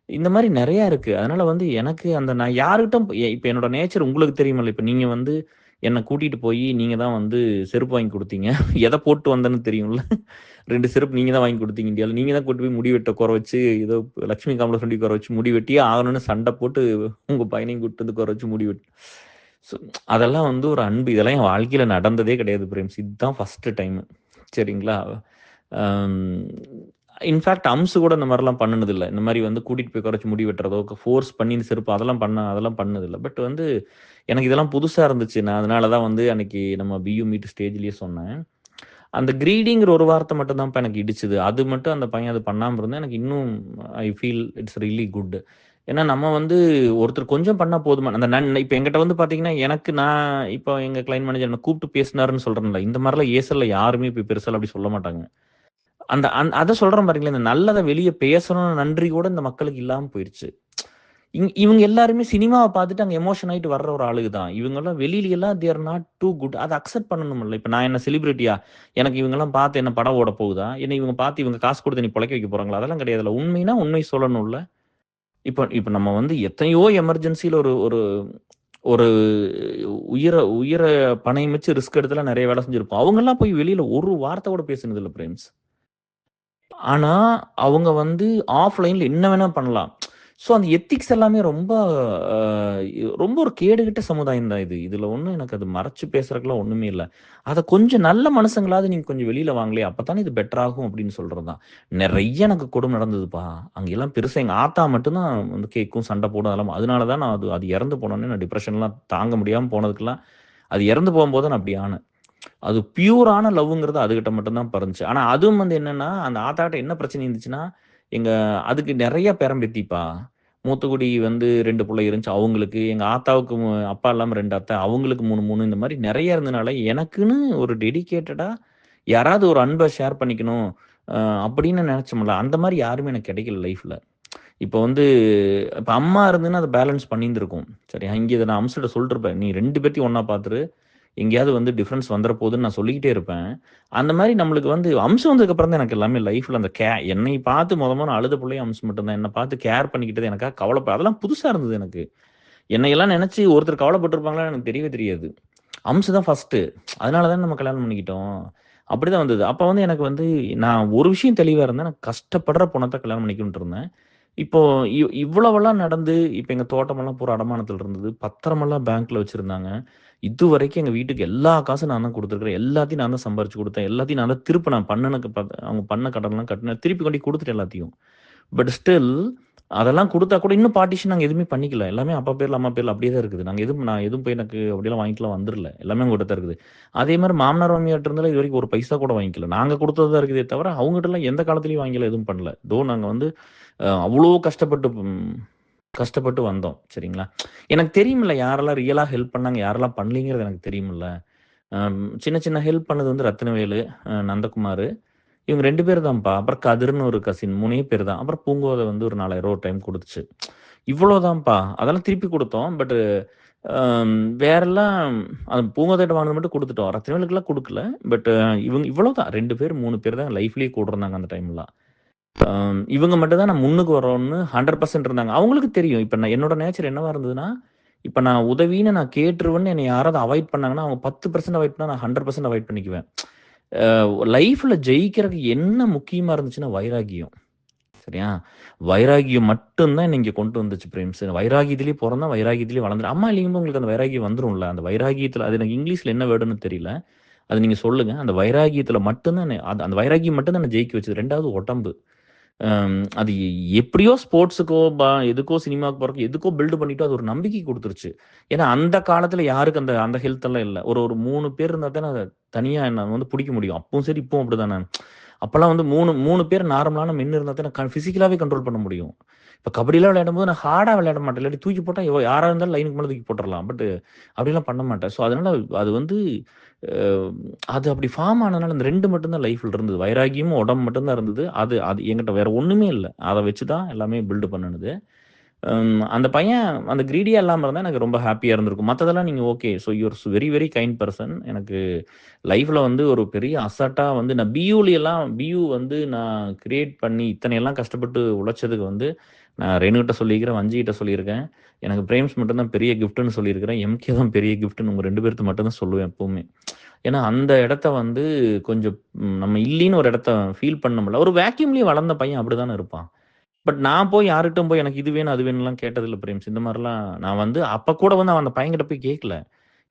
இந்த மாரி நெறையா இருக்கு. அதனால வந்து எனக்கு அந்த நான் யாருகிட்டும் இப்ப என்னோட நேச்சர் உங்களுக்கு தெரியுமல்ல. இப்ப நீங்க வந்து என்ன கூட்டிட்டு போயி, நீங்க தான் வந்து செருப்பு வாங்கி குடுத்தீங்க. எத போட்டு வந்தேன்னு தெரியும்ல. 2 செருப்பு நீங்க தான் வாங்கி குடுத்தீங்க இந்தியால. நீங்க தான் கூட்டு போய் முடி வெட்ட உட்கார வச்சு, ஏதோ லட்சுமி காமல சொல்லி உட்கார வச்சு முடி வெட்டியே ஆகணும்னு சண்ட போட்டு உங்க பையனையும் கூட்டு வந்து உட்கார வச்சு முடி வெட் ஸோ அதெல்லாம் வந்து ஒரு அன்பு. இதெல்லாம் என் வாழ்க்கையில நடந்ததே கிடையாது பிரேம்ஸ். இதுதான் ஃபர்ஸ்ட்டு டைமு. சரிங்களா? அம் இன்ஃபாக்ட் அம்சு கூட இந்த மாரிலாம் பண்ணுனதில்ல. இந்த மாரி வந்து கூட்டிட்டு போய் உட்கார வச்சு முடி வெட்டுறதோ, ஃபோர்ஸ் பண்ணி இந்த செருப்பு அதெல்லாம் பண்ணதில்ல. பட் வந்து எனக்கு இதெல்லாம் புதுசா இருந்துச்சு. நான் அதனால தான் வந்து அன்னைக்கு நம்ம பியூ மீட் ஸ்டேஜ்லயே சொன்னேன். அந்த கிரீடிங்கிற ஒரு வார்த்தை மட்டும் தான்ப்பா எனக்கு இடிச்சது. அது மட்டும் அந்த பையன் அது பண்ணாம இருந்தா, எனக்கு இன்னும் I feel it's really good. ஏன்னா நம்ம வந்து ஒருத்தர் கொஞ்சம் பண்ணா போதுமா அந்த இப்ப என்கிட்ட வந்து பார்த்தீங்கன்னா, நான் இப்போ எங்க கிளையன்ட் மேனேஜர் என்ன கூப்பிட்டு பேசினாருன்னு சொல்றேன்ல, இந்த மாரிலாம் ஏசல்ல யாருமே இப்ப பெருசாலாம் அப்படி சொல்ல மாட்டாங்க. அந்த அத சொல்றேன் பாருங்களேன், இந்த நல்லத வெளிய பேசணும்னு நன்றி கூட இந்த மக்களுக்கு இல்லாம போயிருச்சு. இவங்க எல்லாருமே சினிமாவ பார்த்துட்டு அங்க எமோஷன் ஆயிட்டு வர்ற ஒரு ஆளுக தான். இவங்கலாம் வெளியில எல்லாம் they are not too good. அத அக்செப்ட் பண்ணணும்ல. இப்ப நான் என்ன செலிபிரிட்டியா? எனக்கு இவங்கலாம் பார்த்து என்ன படம் ஓட போகுதா? என்ன இவங்க பார்த்து இவங்க காசு குடுத்து என்னைய பொழைக்க வைக்க போறாங்களா? அதெல்லாம் கிடையாதுல்ல. உண்மைன்னா உண்மை சொல்லணும்ல. இப்ப இப்ப நம்ம வந்து எத்தனையோ எமர்ஜென்சில ஒரு ஒரு ஒரு உயிர உயிர பணயம் வச்சு ரிஸ்க் எடுத்துலாம் நெறைய வேலை செஞ்சிருப்போம். அவங்கலாம் போய் வெளியில ஒரு வார்த்தை கூட பேசினது இல்ல பிரேம்ஸ். ஆனா, அவங்க வந்து ஆஃப்லைன்ல என்ன வேணா பண்ணலாம். ஸோ, அந்த எத்திக்ஸ் எல்லாமே அ ரொம்ப ஒரு கேடுகெட்ட சமுதாயம் தான் இது. இதுல ஒண்ணும் எனக்கு அது மறைச்சு பேசுறதுக்குலாம் ஒண்ணுமே இல்ல. அத கொஞ்சம் நல்ல மனுசங்களாவது நீங்க கொஞ்சம் வெளியில வாங்களேன். அப்பத்தானே இது பெட்டர் ஆகும் அப்படின்னு சொல்றது தான். நெறைய எனக்கு கொடும நடந்ததுப்பா. அங்கெல்லாம் பெருசா எங்க ஆத்தா மட்டும் தான் வந்து கேட்கும், சண்டை போடும் அதெல்லாம். அதனால தான் நான் அது அது இறந்து போனோனே நான் டிப்ரஷன்லாம் தாங்க முடியாம போனதுக்கெல்லாம் அது இறந்து போம்போது தான் நான் அப்படி ஆனேன். அது பியூரான லவ்வுங்கிறது அதுகிட்ட மட்டும் தான் பறந்துச்சு. ஆனா அதுவும் வந்து என்னன்னா, அந்த ஆத்தாட்ட என்ன பிரச்சனை இருந்துச்சுன்னா, எங்க அதுக்கு நெறைய பேரன் பேத்திப்பா. மூத்தகுடி வந்து 2 புள்ளை இருந்துச்சு அவங்களுக்கு. எங்க ஆத்தாவுக்கு அப்பா இல்லாம 2 அத்தை. அவங்களுக்கு 3, 3 இந்த மாரி நெறைய இருந்தனால, எனக்குன்னு ஒரு டெடிகேட்டடா யாராவது ஒரு அன்ப ஷேர் பண்ணிக்கணும், அ அப்படின்னு நெனச்சோம்ல, அந்த மாரி யாருமே எனக்கு கெடைக்கல லைஃப்ல. இப்ப வந்து இப்ப அம்மா இருந்துன்னா அத பேலன்ஸ் பண்ணியிருந்திருக்கும். சரியா? இங்க இத நான் அம்சுட்ட சொல்லிருப்பேன். "நீ 2 பேத்தையும் ஒண்ணா பாத்துரு. எங்கேயாவது வந்து டிஃபரன்ஸ் வந்துற போதுன்னு நான் சொல்லிக்கிட்டே இருப்பேன். அந்த மாரி நம்மளுக்கு வந்து அம்சம் வந்ததுக்கப்புறம் தான் எனக்கு எல்லாமே லைஃப்ல அந்த என்னை பார்த்து மொத அழுத புள்ளையும் அம்சம் மட்டும் தான். என்ன பார்த்து கேர் பண்ணிக்கிட்டது எனக்காக அதெல்லாம் புதுசா இருந்தது எனக்கு. என்னையெல்லாம் நெனச்சு ஒருத்தர் கவலைப்பட்டுருப்பாங்களான்னு எனக்கு தெரியவே தெரியாது. அம்சு தான் ஃபர்ஸ்ட்டு. அதனால தானே நம்ம கல்யாணம் பண்ணிக்கிட்டோம். அப்படிதான் வந்தது. அப்ப வந்து எனக்கு வந்து நான் ஒரு விஷயம் தெளிவா இருந்தேன். நான் கஷ்டப்படுற பொண்ண தான் கல்யாணம் பண்ணிக்கணும்ன்ட்டு இருந்தேன். இப்போ இவ்வளவெல்லாம் நடந்து, இப்ப எங்க தோட்டமெல்லாம் பூரா அடமானத்துல இருந்தது. பத்திரமெல்லாம் பேங்க்ல வச்சிருந்தாங்க. இதுவரைக்கும் எங்க வீட்டுக்கு எல்லா காசும் நான் தான் குடுத்துருக்கிறேன். எல்லாத்தையும் நான் தான் சம்பாரிச்சு குடுத்தேன். எல்லாத்தையும் நான் தான் திருப்பினேன். அவங்க பண்ண கடன்லாம் கட்டுனேன். திருப்பி கொண்டு குடுத்துட்டேன் எல்லாத்தையும். பட் ஸ்டில் அதெல்லாம் குடுத்தா கூட இன்னும் பார்ட்டிஷன் நாங்க எதுவுமே பண்ணிக்கல. எல்லாமே அப்பா பேர்ல, அம்மா பேர்ல அப்படியே தான் இருக்குது. நான் எதுவும் போய் எனக்கு அப்படியெல்லாம் வாங்கிட்டுலாம் வந்துரல. எல்லாமே அவங்ககிட்ட தான் இருக்குது. அதே மாரி மாமனார், மாமியார்ட்ட இருந்தெல்லாம் இதுவரைக்கும் ஒரு பைசா கூட வாங்கிக்கல. நாங்க குடுத்தது தான் இருக்குதே தவிர, அவங்ககிட்டலாம் எந்த காலத்திலயும் வாங்கிலாம் எதுவும் பண்ணல. நாங்க வந்து அவ்ளோ கஷ்டப்பட்டு வந்தோம். சரிங்களா? எனக்கு தெரியும்ல யாரெல்லாம் ரியலா ஹெல்ப் பண்ணாங்க, யாரெல்லாம் பண்ணலங்கிறது எனக்கு தெரியும்ல. சின்ன சின்ன ஹெல்ப் பண்ணது வந்து ரத்தினவேலு, நந்தகுமாரு. இவங்க 2 பேர் தான்ப்பா. அப்புறம் கதிர்ன்னு ஒரு கசின் 3 பேர் தான். அப்புறம் பூங்கோத வந்து ஒரு 4000 ஒரு டைம் குடுத்துச்சு. இவ்வளோதான்ப்பா. அதெல்லாம் திருப்பி குடுத்தோம். பட் அம் வேறெல்லாம் அது பூங்கோதைட்ட வாங்குனது மட்டும் குடுத்துட்டோம். ரத்தினவேலுக்குலாம் குடுக்கல. பட் இவங்க இவ்வளோதான் 2 பேர் 3 பேர் தான் லைஃப்லயே கூட இருந்தாங்க அந்த டைம்லாம். இவங்க மட்டும் தான் நான் முன்னுக்கு வரோம்ன்னு 100% இருந்தாங்க. அவங்களுக்கு தெரியும். இப்ப நான் என்னோட நேச்சர் என்னவா இருந்ததுன்னா, இப்ப நான் உதவின்னு நான் கேட்டுருவேன்னு என்னைய யாராவது அவாய்ட் பண்ணாங்கன்னா, அவங்க 10% அவாய்ட் பண்ணா நான் 100% அவாய்ட் பண்ணிக்குவேன். லைஃப்ல ஜெயிக்கிறதுக்கு என்ன முக்கியமா இருந்துச்சுன்னா வைராக்கியம். சரியா? வைராகியம் மட்டும் தான் என்ன இங்க கொண்டு வந்துச்சு பிரேம்ஸ். வைராகியத்திலேயே பொறந்தேன், வைராகியத்திலேயே வளர்ந்தேன். அம்மா இல்லைங்கும்போது உங்களுக்கு அந்த வைராகியம் வந்துரும்ல. அந்த வைராகியத்தில அது எனக்கு இங்கிலீஷ்ல என்ன வேர்டுன்னு தெரியல. அது நீங்க சொல்லுங்க. அந்த வைராகியத்தில மட்டும் தான் அது அந்த வைராகியம் மட்டும் தான் என்ன ஜெயிக்க வச்சது. 2வது உடம்பு. அது எப்படியோ ஸ்போர்ட்ஸுக்கோ, எதுக்கோ சினிமாவுக்கு போறதுக்கு எதுக்கோ பில்ட் பண்ணிட்டோ அது ஒரு நம்பிக்கை குடுத்துருச்சு. ஏன்னா அந்த காலத்தில யாருக்கு அந்த அந்த ஹெல்த் எல்லாம் இல்ல. ஒரு ஒரு 3 பேர் இருந்தா தானே தனியா என்ன வந்து புடிக்க முடியும். அப்பவும் சரி, இப்பவும் அப்படிதானே. அப்பலாம் வந்து 3 பேர் நார்மலான மென் இருந்தா தான் பிசிக்கலாவே கண்ட்ரோல் பண்ண முடியும். இப்ப கபடிலாம் விளையாடும்போது நான் ஹார்டா விளையாட மாட்டேன். இல்லாட்டி தூக்கி போட்டா யாரா இருந்தாலும் லைனுக்கு மேல தூக்கி போட்டுறலாம். பட் அப்படிலாம் பண்ண மாட்டேன். ஸோ அதனால அது வந்து அ அது அப்படி ஃபார்ம் ஆனதுனால அந்த 2 மட்டும் தான் லைஃப்ல இருந்தது. வைராகியமும், உடம்பு மட்டும் தான் இருந்தது. அது அது என்கிட்ட வேற ஒண்ணுமே இல்ல. அத வச்சு தான் எல்லாமே பில்ட் பண்ணுனது. அந்த பையன் அந்த கிரீடியா இல்லாம இருந்தா எனக்கு ரொம்ப ஹேப்பியா இருந்திருக்கும். மத்ததெல்லாம் நீங்க okay. So you are very very kind person. எனக்கு லைஃப்ல வந்து ஒரு பெரிய அசட்டா வந்து நான் பியூ வந்து நான் கிரியேட் பண்ணி இத்தனையெல்லாம் கஷ்டப்பட்டு உழைச்சதுக்கு வந்து நான் ரேணுகிட்ட சொல்லியிருக்கிறேன், வஞ்சிகிட்ட சொல்லியிருக்கேன். எனக்கு பிரேம்ஸ் மட்டும் தான் பெரிய கிஃப்ட்ன்னு சொல்லியிருக்கிறேன். எம்கே தான் பெரிய கிஃப்ட்ன்னு உங்க 2 பேர்த்த மட்டும் தான் சொல்லுவேன் எப்பவுமே. ஏன்னா அந்த இடத்த வந்து கொஞ்சம் நம்ம இல்லைன்னு ஒரு இடத்த ஃபீல் பண்ண ஒரு வேக்யூம்லயே வளர்ந்த பையன் அப்படிதானே இருப்பான். பட் நான் போய் யார்கிட்டயும் போய் எனக்கு இது வேணும், அது வேணும்லாம் கேட்டதில்ல பிரேம்ஸ். இந்த மாரிலாம் நான் வந்து அப்ப கூட வந்து அவன் அந்த பையன்கிட்ட போய் கேட்கல.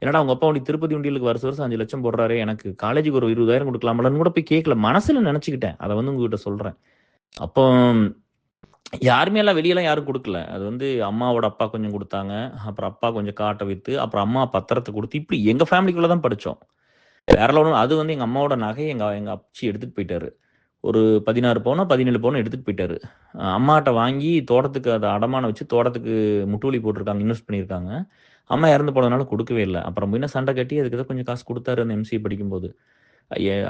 என்னடா உங்க அப்பா உன்னை திருப்பதி உண்டியலுக்கு வருஷம் வருஷம் 5,00,000 போடுறாரே, எனக்கு காலேஜுக்கு ஒரு 20,000 குடுக்கலாம்லன்னு கூட போய் கேட்கல. மனசுல நெனச்சுக்கிட்டேன். அத வந்து உங்ககிட்ட சொல்றேன். அப்போ யாருமே எல்லாம் வெளியலாம் யாரும் குடுக்கல. அது வந்து அம்மாவோட அப்பா கொஞ்சம் குடுத்தாங்க. அப்புறம் அப்பா கொஞ்சம் காட்ட வித்து, அப்புறம் அம்மா பத்திரத்த குடுத்து, இப்படி எங்க ஃபேமிலிக்குள்ள தான் படிச்சோம். வேற லெவலும் அது வந்து எங்க அம்மாவோட நகைய எங்க எங்க அப்பச்சி எடுத்துட்டு போயிட்டாரு. ஒரு 16 பவுனோ, 17 பவுனோ எடுத்துட்டு போயிட்டாரு. அம்மாட்ட வாங்கி தோட்டத்துக்கு அத அடமானம் வச்சு தோட்டத்துக்கு முட்டுவலி போட்டுருக்காங்க. இன்வெஸ்ட் பண்ணியிருக்காங்க. அம்மா இறந்து போனதுனால குடுக்கவே இல்ல. அப்புறம் பின்ன சண்ட கட்டி அதுக்கு ஏதோ கொஞ்சம் காசு குடுத்தாரு அந்த எம்சிஏ படிக்கும்போது.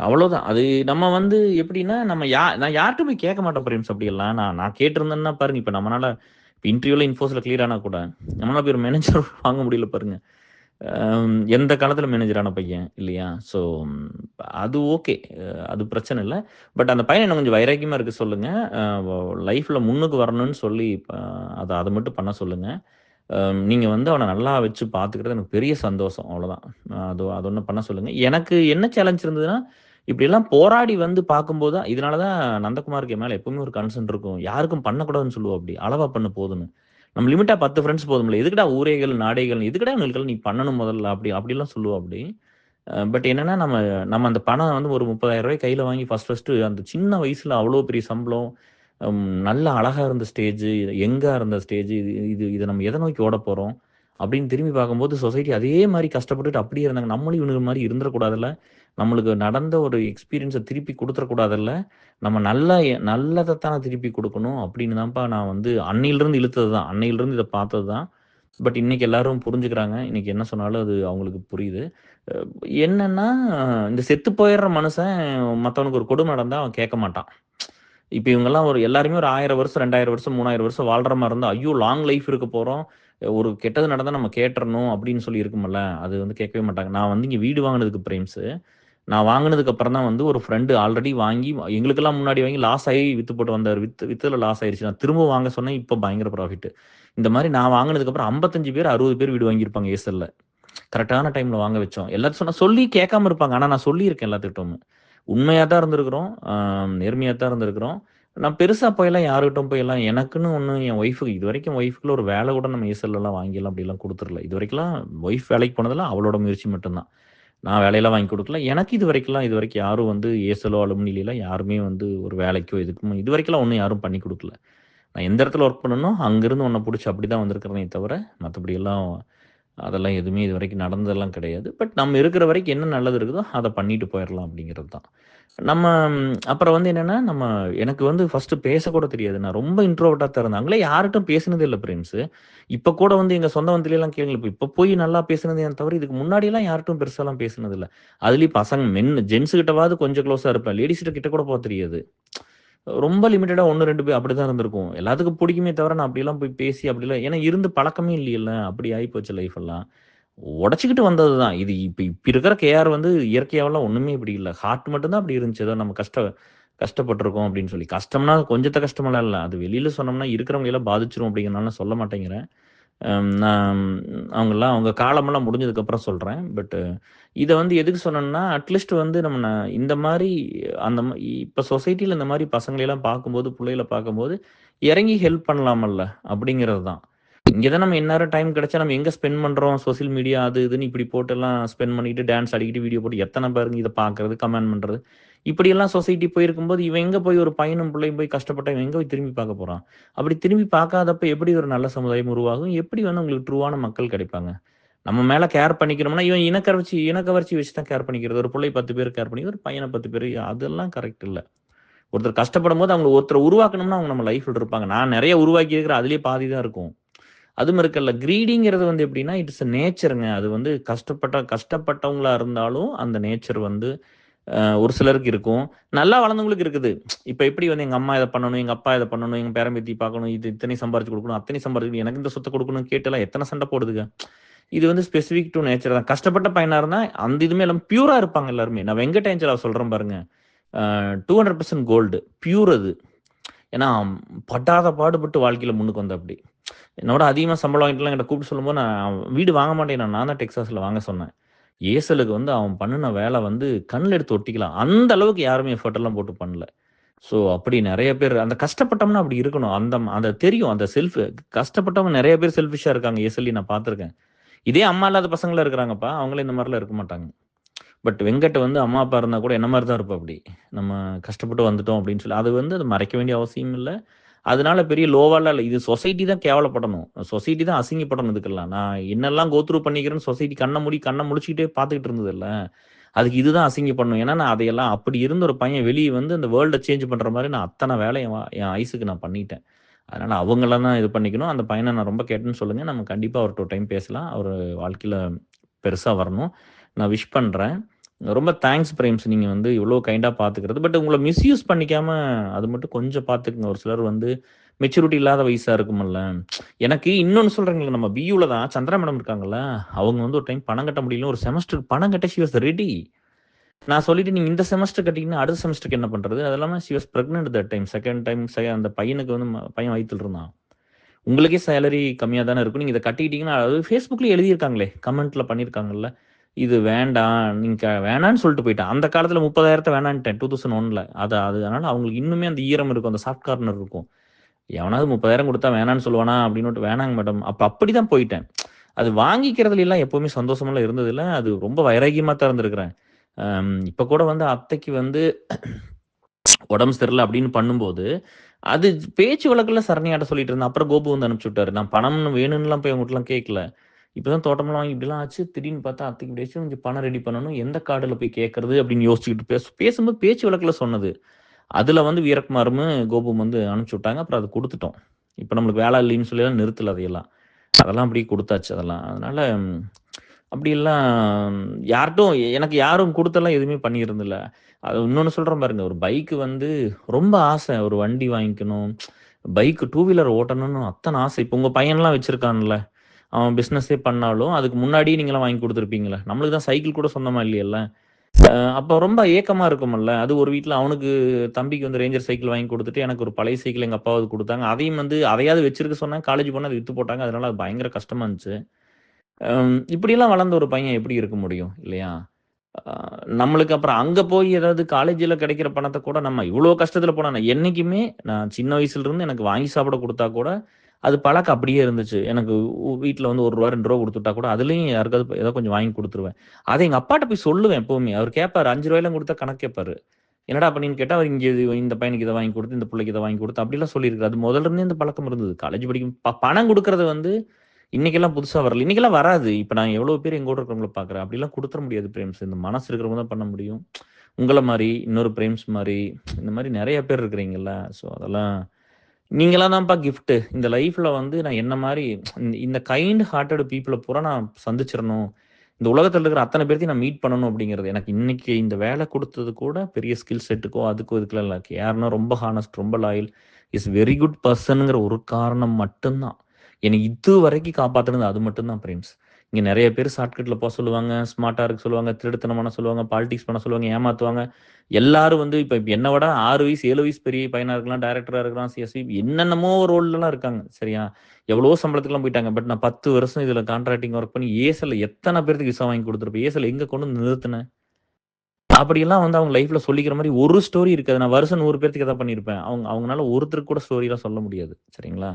அவ்வளோதான். அது நம்ம வந்து எப்படின்னா, நான் யார்ட்டயும் போய் கேட்க மாட்டேன் பிரேம்ஸ் அப்படியெல்லாம். நான் நான் கேட்டிருந்தேன்னா பாருங்க, இப்ப நம்மனால இன்டர்வியூல இன்ஃபோஸ்ல கிளியர் ஆனா கூட, நம்மளால போய் ஒரு மேனேஜர் வாங்க முடியல பாருங்க. எந்த காலத்துல மேனேஜர் ஆன பையன் இல்லையா? ஸோ அது ஓகே. அது பிரச்சனை இல்ல. பட் அந்த பையன் இன்னும் கொஞ்சம் வைராக்கியமா இருக்க சொல்லுங்க. அ வ லைஃப்ல முன்னுக்கு வரணும்னு சொல்லி அத அத மட்டும் பண்ண சொல்லுங்க. நீங்க வந்து அவன நல்லா வச்சு பார்த்துக்கிறது எனக்கு பெரிய சந்தோஷம். அவ்வளோதான். அது அது ஒண்ணு பண்ண சொல்லுங்க. எனக்கு என்ன சேலஞ்ச் இருந்ததுன்னா, இப்படியெல்லாம் போராடி வந்து பார்க்கும்போது இதனால தான் நந்தகுமாருக்கு என் மேல எப்பவுமே ஒரு கன்சர்ன் இருக்கும். யாருக்கும் பண்ணக்கூடாதுன்னு சொல்லுவாப்படி. அளவா பண்ணு போதும்ன்னு. நம்ம லிமிட்டா 10 ஃப்ரெண்ட்ஸ் போதும்ல. எதுக்குடா ஊரேகள், நாடேகள் எதுக்குடா இவனுங்களுக்கெல்லாம் நீ பண்ணணும் முதல்ல அப்படிலாம் சொல்லுவாப்படி. பட் என்னன்னா, நம்ம நம்ம அந்த பணம் வந்து ஒரு ரூ. 30,000 கையில வாங்கி ஃபர்ஸ்ட்டு அந்த சின்ன வயசுல அவ்வளோ பெரிய சம்பளம், நல்ல அழகா இருந்த ஸ்டேஜு, யங்கா இருந்த ஸ்டேஜு, இது இது இத நம்ம எத நோக்கி ஓடப்போறோம்? அப்படின்னு திரும்பி பார்க்கும்போது, சொசைட்டி அதே மாரி கஷ்டப்பட்டுட்டு அப்படியே இருந்தாங்க. நம்மளும் இவனுங்க மாரி இருந்துறக்கூடாதுல்ல. நம்மளுக்கு நடந்த ஒரு எக்ஸ்பீரியன்ஸ திருப்பி குடுத்துறக்கூடாதுல்ல. நம்ம நல்லதத்தானே திருப்பி குடுக்கணும் அப்படின்னு தான்ப்பா நான் வந்து அன்னையிலிருந்து இழுத்தது தான். அன்னையிலிருந்து இத பார்த்தது தான். பட் இன்னைக்கு எல்லாரும் புரிஞ்சுக்கிறாங்க. இன்னைக்கு என்ன சொன்னாலும் அது அவங்களுக்கு புரியுது. அ என்னன்னா, இந்த செத்து போயிடுற மனுஷன் மத்தவனுக்கு ஒரு கொடுமை நடந்தா அவன் கேட்க மாட்டான். இப்ப இவங்கலாம் எல்லாருமே ஒரு 1000 வருஷம், 2000 வருஷம், 3000 வருஷம் வாழ்ற மாரி இருந்தா, ஐயோ! லாங் லைஃப் இருக்க போறோம். ஒரு கெட்டது நடந்தா நம்ம கேட்டுறணும் அப்படின்னு சொல்லி இருக்கும்ல. அது வந்து கேட்கவே மாட்டாங்க. நான் வந்து இங்க வீடு வாங்குனதுக்கு பிரேம்ஸு, நான் வாங்குனதுக்கு அப்புறம் தான் வந்து ஒரு ஃப்ரெண்ட் ஆல்ரெடி வாங்கி எங்களுக்கெல்லாம் முன்னாடி வாங்கி லாஸ் ஆயி வித்து போட்டு வந்தாரு. வித்ததுல லாஸ் ஆயிருச்சு. நான் திரும்ப வாங்க சொன்னேன். இப்ப பயங்கர ப்ராஃபிட். இந்த மாரி நான் வாங்குனதுக்கு அப்புறம் 55 பேர், 60 பேர் வீடு வாங்கியிருப்பாங்க ஏசல்ல. கரெக்ட்டான டைம்ல வாங்க வச்சோம். எல்லாரும் சொல்லி கேட்காம இருப்பாங்க. ஆனா நான் சொல்லியிருக்கேன் எல்லாத்துக்கிட்டயும். உண்மையா தான் இருந்திருக்கிறோம். நேர்மையா தான் இருந்திருக்கிறோம். நான் பெருசா போயெல்லாம் யார்கிட்டயும் போயெல்லாம் எனக்குன்னு ஒண்ணு என் ஒய்ஃப்‌க்கு இதுவரைக்கும் ஒய்ஃப்‌குள்ள ஒரு வேலை கூட நம்ம ஏசல்லலாம் வாங்கிலாம் அப்படிலாம் குடுத்துறல. இதுவரைக்கும்லாம் ஒய்ஃப் வேலைக்கு போனதெல்லாம் அவளோட முயற்சி மட்டும் தான். நான் வேலையெல்லாம் வாங்கி குடுக்கல. எனக்கு இதுவரைக்கும் யாரும் வந்து ஏசலோ, அலுமினியலாம் யாருமே வந்து ஒரு வேலைக்கோ எதுக்கும் இதுவரைக்கும்லாம் ஒண்ணும் யாரும் பண்ணி குடுக்கல. நான் எந்த இடத்துல ஒர்க் பண்ணனோ, அங்கிருந்து உன்ன புடிச்சு அப்படிதான் வந்திருக்கிறனே தவிர, மத்தபடி எல்லாம் அதெல்லாம் எதுவுமே இதுவரைக்கும் நடந்ததெல்லாம் கிடையாது. பட் நம்ம இருக்கிற வரைக்கும் என்ன நல்லது இருக்குதோ, அத பண்ணிட்டு போயிரலாம் அப்படிங்கிறது தான். நம்ம அப்புறம் வந்து என்னன்னா, எனக்கு வந்து ஃபர்ஸ்ட்டு பேசக்கூட தெரியாது. நான் ரொம்ப இன்ட்ரோவர்ட்டா தான் இருந்தேன். அங்கலாம் யார்ட்டயும் பேசினதே இல்ல பிரெண்ட்ஸு. இப்ப கூட வந்து எங்க சொந்த பந்தத்திலலாம் கேளுங்க. இப்ப போய் நல்லா பேசுனது ஏன் தவிர, இதுக்கு முன்னாடிலாம் யார்ட்டயும் பெருசாலாம் பேசினது இல்ல. அதுலயும் பசங்க ஜென்ஸ் கிட்டவாவது கொஞ்சம் க்ளோஸா இருப்பேன். லேடீஸ் கிட்ட கூட தெரியாது. ரொம்ப லிமிட்டடா 1, 2 பேர் அப்படிதான் இருந்திருக்கும். எல்லாத்துக்கும் புடிக்குமே தவிர, நான் அப்படிலாம் போய் பேசி அப்படிலாம் ஏன்னா இருந்து பழக்கமே இல்லையல்ல. அப்படி ஆயிப்போச்சு லைஃப் எல்லாம். உடைச்சுக்கிட்டு வந்தது தான். இது இப்ப இப்ப இருக்கிற கேஆர் வந்து இயற்கையாவெல்லாம் ஒண்ணுமே இப்படி இல்ல. ஹார்ட் மட்டும் தான் அப்படி இருந்துச்சு. ஏதோ நம்ம கஷ்டப்பட்டுருக்கோம் அப்படின்னு சொல்லி. கஷ்டம்னா கொஞ்சத்த கஷ்டமெல்லாம் இல்ல. அது வெளியில சொன்னோம்னா இருக்கிறவங்கள எல்லாம் பாதிச்சுரும் அப்படிங்கிறனால நான் சொல்ல மாட்டேங்கிறேன். நான் அவங்க காலமெல்லாம் முடிஞ்சதுக்கப்புறம் சொல்றேன். இத வந்து எதுக்கு சொன்னேன்னா, அட்லீஸ்ட் வந்து இந்த மாரி அந்த மா இப்ப சொசைட்டில இந்த மாரி பசங்களயெல்லாம் பார்க்கும்போது, புள்ளைகள பார்க்கும்போது, இறங்கி ஹெல்ப் பண்ணலாமல்ல அப்படிங்கிறது தான். இங்க தான் நம்ம எந்நேரம் டைம் கிடைச்சா நம்ம எங்க ஸ்பெண்ட் பண்றோம்? சோசியல் மீடியா அது இதுன்னு இப்படி போட்டெல்லாம் ஸ்பெண்ட் பண்ணிட்டு, டான்ஸ் ஆடிக்கிட்டு, வீடியோ போட்டு எத்தன பேருங்க இத பார்க்கறது, கமெண்ட் பண்றது. இப்படியெல்லாம் சொசைட்டி போயிருக்கும்போது, இவன் எங்க போய் ஒரு பையனும், பிள்ளையும் போய் கஷ்டப்பட்டா இவன் எங்க போய் திரும்பி பார்க்க போறான்? அப்படி திரும்பி பார்க்காதப்ப எப்படி ஒரு நல்ல சமுதாயம் உருவாகும்? எப்படி வந்து உங்களுக்கு ட்ரூவான மக்கள் கிடைப்பாங்க? நம்ம மேல கேர் பண்ணிக்கிறோம்னா, இவன் இனக்கவர்ச்சி வச்சு தான் கேர் பண்ணிக்கிறது. ஒரு புள்ளைய 10 பேர் கேர் பண்ணிக்கிறது, ஒரு பையன 10 பேரு அதெல்லாம் கரெக்ட் இல்ல. ஒருத்தர் கஷ்டப்படும்போது ஒருத்தர உருவாக்கணும்னா, அவங்க நம்ம லைஃப்ல இருப்பாங்க. நான் நெறைய உருவாக்கி இருக்கிறேன். அதிலேயே பாதி தான் இருக்கும். அதுவும் இருக்குல்ல. கிரீடிங்கிறது வந்து எப்படின்னா, இட்ஸ் a நேச்சர்ங்க. அது வந்து கஷ்டப்பட்டவங்களா இருந்தாலும், அந்த நேச்சர் வந்து ஒரு சிலருக்கு இருக்கும். நல்லா வளர்ந்தவங்களுக்கு இருக்குது. இப்ப எப்படி வந்து எங்க அம்மா இத பண்ணணும், எங்க அப்பா இத பண்ணணும், எங்க பேரன் பேத்தி பார்க்கணும், இது இத்தனை சம்பாரிச்சு குடுக்கணும், அத்தனை சம்பாரிச்சு எனக்கு இந்த சொத்த குடுக்கணும்னு கேட்டெல்லாம் எத்தன சண்ட போடுதுங்க. இது வந்து ஸ்பெசிஃபிக் டூ நேச்சர் தான். கஷ்டப்பட்ட பையனா இருந்தா, அந்த இதுவுமே இல்லாம பியூரா இருப்பாங்க எல்லாருமே. நான் வெங்கட் ஏஞ்சலா சொல்றேன் பாருங்க. 200% கோல்டு. பியூர் அது. ஏன்னா, படாத பாடுபட்டு வாழ்க்கையில முன்னுக்கு வந்தாப்படி. என்னோட அதிகமா சம்பளம் வாங்கிட்டுலாம் என்கிட்ட கூப்பிட்டு சொல்லும்போது, நான் வீடு வாங்க மாட்டேன். நான் தான் டெக்சாஸ்ல வாங்க சொன்னேன். ஏசலுக்கு வந்து அவன் பண்ணுன வேல வந்து கண்ல எடுத்து ஒட்டிக்கலாம். அந்த அளவுக்கு யாருமே எஃபோர்ட் எல்லாம் போட்டு பண்ணல. ஸோ, அப்படி நெறைய பேர் அந்த கஷ்டப்பட்டோம்னா அப்படி இருக்கணும். அந்த தெரியும். அந்த கஷ்டப்பட்டவங்க நெறைய பேர் செல்ஃபிஷ்ஷா இருக்காங்க. ஏசல்லி நான் பார்த்துருக்கேன். இதே அம்மா இல்லாத பசங்களா இருக்கிறாங்கப்பா. அவங்களும் இந்த மாரிலாம் இருக்க மாட்டாங்க. வெங்கட் வந்து அம்மா, அப்பா இருந்தா கூட என்ன மாரி தான் இருப்பாப்படி. நம்ம கஷ்டப்பட்டு வந்துட்டோம் அப்படின்னு சொல்லி அது மறைக்க வேண்டிய அவசியம் இல்ல. அதனால பெரிய லோவாலாம் இல்ல. இது சொசைட்டி தான் கேவலப்படணும். சொசைட்டி தான் அசிங்கப்படணும் இதுக்கெல்லாம். நான் என்னெல்லாம் கோ த்ரூ பண்ணிக்கிறேன்னு சொசைட்டி கண்ண முழிச்சுக்கிட்டே பார்த்துக்கிட்டு இருந்ததுல்ல. அதுக்கு இதுதான் அசிங்கப்படணும். ஏன்னா, நான் அதையெல்லாம் அப்படி இருந்த ஒரு பையன் வெளிய வந்து அந்த வேர்ல்ட சேஞ்ச் பண்ற மாரி நான் அத்தன வேலை என் ஐஸுக்கு நான் பண்ணிட்டேன். அதனால அவங்கள தான் இது பண்ணிக்கணும். அந்த பையன நான் ரொம்ப கேட்டேன்னு சொல்லுங்க. நம்ம கண்டிப்பா அவர்ட்ட ஒரு டைம் பேசலாம். அவரு வாழ்க்கையில பெருசா வரணும். நான் விஷ் பண்றேன். ரொம்ப தேங்க்ஸ் பிரேம்ஸ். நீங்க வந்து இவ்ளோ கைண்டா பார்த்துக்கிறது. உங்கள மிஸ்யூஸ் பண்ணிக்காம அது மட்டும் கொஞ்சம் பார்த்துக்கங்க. ஒரு சிலர் வந்து மெச்சூரிட்டி இல்லாத வயசா இருக்கும்ல. எனக்கு இன்னொன்னு சொல்றேங்கல்ல, நம்ம பியூல தான் சந்திரா மேடம் இருக்காங்கல்ல, அவங்க வந்து ஒரு டைம் பணம் கட்ட முடியல. ஒரு செமஸ்டருக்கு பணம் கட்ட ஷி வாஸ் ரெடி. நான் சொல்லிட்டு, "நீங்க இந்த செமஸ்டர் கட்டிட்டீங்கன்னா, அடுத்த செமஸ்டருக்கு என்ன பண்றது?" அது இல்லாம she was pregnant that time. Second time அந்த பையனுக்கு வந்து பையன் வயித்துல இருந்தான். உங்களுக்கே சேலரி கம்மியா தானே இருக்கும். நீங்க இத கட்டிக்கிட்டீங்கன்னா அது Facebookலயே எழுதியிருக்காங்களே! கமெண்ட்ல பண்ணியிருக்காங்கல்ல. இது வேண்டாம். நீங்க வேணான்னு சொல்லிட்டு போயிட்டான். அந்த காலத்துல 30,000 வேணான்ட்டேன் 2001ல. அதனால அவங்களுக்கு இன்னுமே அந்த ஈரம் இருக்கும். அந்த சாஃப்ட் கார்னர் இருக்கும். எவனாவது 30,000 குடுத்தா வேணான்னு சொல்லுவானா? அப்டின்னுட்டு வேணாங்க மேடம். அப்படிதான் போயிட்டேன். அது வாங்கிக்கிறதுலலாம் எப்பவுமே சந்தோஷமெல்லாம் இருந்ததில்ல. அது ரொம்ப வைராக்கியமா தான் இருந்திருக்கிறேன். இப்ப கூட வந்து அத்தைக்கு வந்து உடம்பு சரியில்ல அப்படின்னு பண்ணும்போது, அது பேச்சு வழக்குல சரண்யாட்ட சொல்லிட்டு இருந்தேன். அப்புறம் கோபு வந்து அனுப்பிச்சு விட்டாரு. நான் பணம்னு வேணும்னுலாம் போய் அவங்கட்டலாம் கேட்கல. இப்பதான் தோட்டமெல்லாம் வாங்கி இப்படிலாம் ஆச்சு. திடீர்னு பார்த்தா அத்தைக்கு இப்படி ஆச்சு. கொஞ்சம் பணம் ரெடி பண்ணணும். எந்த கார்டுல போய் கேட்கறது அப்படின்னு யோசிச்சுக்கிட்டு பேசும்போது பேச்சு வழக்குல சொன்னது. அதுல வந்து வீரக்குமாரும், கோபுவும் வந்து அனுப்பிச்சு விட்டாங்க. அப்புறம் அத குடுத்துட்டோம். இப்ப நம்மளுக்கு வேலை இல்லைன்னு சொல்லிலாம் நிறுத்தல அதையெல்லாம். அதெல்லாம் அப்படியே குடுத்தாச்சு அதெல்லாம். அதனால அப்படியெல்லாம் எனக்கு யாரும் குடுத்தெல்லாம் எதுவுமே பண்ணியிருந்ததில்ல. அது இன்னொன்னு சொல்றேன் பாருங்க. ஒரு பைக் வந்து ரொம்ப ஆசை. ஒரு வண்டி வாங்கிக்கணும். பைக் டூ வீலர் ஓட்டணும்னு அத்தன ஆசை. இப்ப உங்க பையன்லாம் வச்சிருக்கான்ல. அவன் பிசினஸே பண்ணாலும், அதுக்கு முன்னாடியே நீங்கலாம் வாங்கி குடுத்துருப்பீங்கல்ல. நம்மளுக்கு தான் சைக்கிள் கூட சொந்தமா இல்லையல்ல. அப்ப ரொம்ப ஏக்கமா இருக்கும்ல. அது ஒரு வீட்ல அவனுக்கு தம்பிக்கு வந்து ரேஞ்சர் சைக்கிள் வாங்கி குடுத்துட்டு, எனக்கு ஒரு பழைய சைக்கிள் எங்க அப்பாவாவது குடுத்தாங்க. அதையும் வந்து அதையாவது வச்சிருக்க சொன்னேன். காலேஜ் போனா அத வித்து போட்டாங்க. அதனால அது பயங்கர கஷ்டமா இருந்துச்சு. இப்படியெல்லாம் வளர்ந்த ஒரு பையன் எப்படி இருக்க முடியும்? இல்லையா? அ நம்மளுக்கு அப்புறம் அங்க போய் ஏதாவது காலேஜ்ல கிடைக்கிற பணத்த கூட நம்ம இவ்ளோ கஷ்டத்துல போனா நான் என்னைக்குமே நான் சின்ன வயசுல இருந்து எனக்கு வாங்கி சாப்பிட குடுத்தா கூட, அது பழக்கம் அப்படியே இருந்துச்சு. எனக்கு வீட்ல வந்து ரூ. 1 ரூ. 2 குடுத்துட்டா கூட, அதுலயும் யாருக்காவது ஏதோ கொஞ்சம் வாங்கி குடுத்துருவேன். அத எங்க அப்பாட்ட போய் சொல்லுவேன் எப்பவுமே. அவரு கேட்பாரு. ரூ. 5லாம் குடுத்தா கணக்கு கேட்பாரு. "என்னடா பண்ணீன்னு?" கேட்டா, அவர் இங்க இந்த பையனுக்கு இத வாங்கி குடுத்து, இந்த புள்ளைக்கு இத வாங்கி குடுத்து அப்படிலாம் சொல்லியிருக்காரு. அது முதல்ல இருந்தே இந்த பழக்கம் இருந்தது. காலேஜ் படிக்கும் பணம் குடுக்கறது வந்து இன்னைக்கெல்லாம் புதுசா வரல. இன்னைக்கெல்லாம் வராது. இப்ப நான் எவ்வளவு பேர் எங்க கூட இருக்கிறவங்கள பார்க்குறேன். அப்படிலாம் குடுத்துற முடியாது பிரேம்ஸ். இந்த மனசு இருக்கிறவங்க தான் பண்ண முடியும். உங்கள மாரி, இன்னொரு பிரேம்ஸ் மாரி, இந்த மாரி நெறைய பேர் இருக்கிறீங்கல்ல. ஸோ அதெல்லாம் நீங்கலாம் தான்ப்பா கிஃப்ட்டு. இந்த லைஃப்ல வந்து நான் என்ன மாரி இந்த கைண்ட் ஹார்ட்டட் பீப்பிள பூரா நான் சந்திச்சிரணும். இந்த உலகத்துல இருக்கிற அத்தன பேர்த்தையும் நான் மீட் பண்ணணும் அப்படிங்கிறது. எனக்கு இன்னைக்கு இந்த வேலை குடுத்தது கூட பெரிய ஸ்கில் செட்டுக்கோ, அதுக்கோ இதுக்கெல்லாம் இல்ல. யாருன்னா ரொம்ப ஹானஸ்ட், ரொம்ப லாயல், இஸ் வெரி குட் பெர்சன்ங்கிற ஒரு காரணம் மட்டும் தான். என்னை இதுவரைக்கும் காப்பாத்துனது அது மட்டும் தான் பிரேம்ஸ். இங்க நெறைய பேர் ஷார்ட்கட்ல போ சொல்லுவாங்க, ஸ்மார்ட்டா இருக்க சொல்லுவாங்க, திருட்டுத்தனம் பண்ண சொல்லுவாங்க, பாலிடிக்ஸ் பண்ண சொல்லுவாங்க, ஏமாத்துவாங்க. எல்லாரும் வந்து இப்ப இப்ப என்ன விட 6 வயசு, 7 வயசு பெரிய பையனா இருக்கலாம், டைரக்டரா இருக்கலாம், சிஎஸ்வி என்னென்னமோ ரோல்லலாம் இருக்காங்க. சரியா? எவ்வளவோ சம்பளத்துக்குலாம் போயிட்டாங்க. பட் நான் 10 வருஷம் இதுல கான்ட்ராக்டிங் ஒர்க் பண்ணி ஏசல்ல எத்தன பேருக்கு விசா வாங்கி குடுத்துருப்பேன். ஏசல் எங்க கொண்டு வந்து நிறுத்துனேன். அப்படியெல்லாம் வந்து அவங்க லைஃப்ல சொல்லிக்கிற மாரி ஒரு ஸ்டோரி இருக்காது. நான் வருஷம் 100 பேத்துக்கு எதா பண்ணியிருப்பேன். அவங்கனால ஒருத்தருக்கு கூட ஸ்டோரிலாம் சொல்ல முடியாது. சரிங்களா?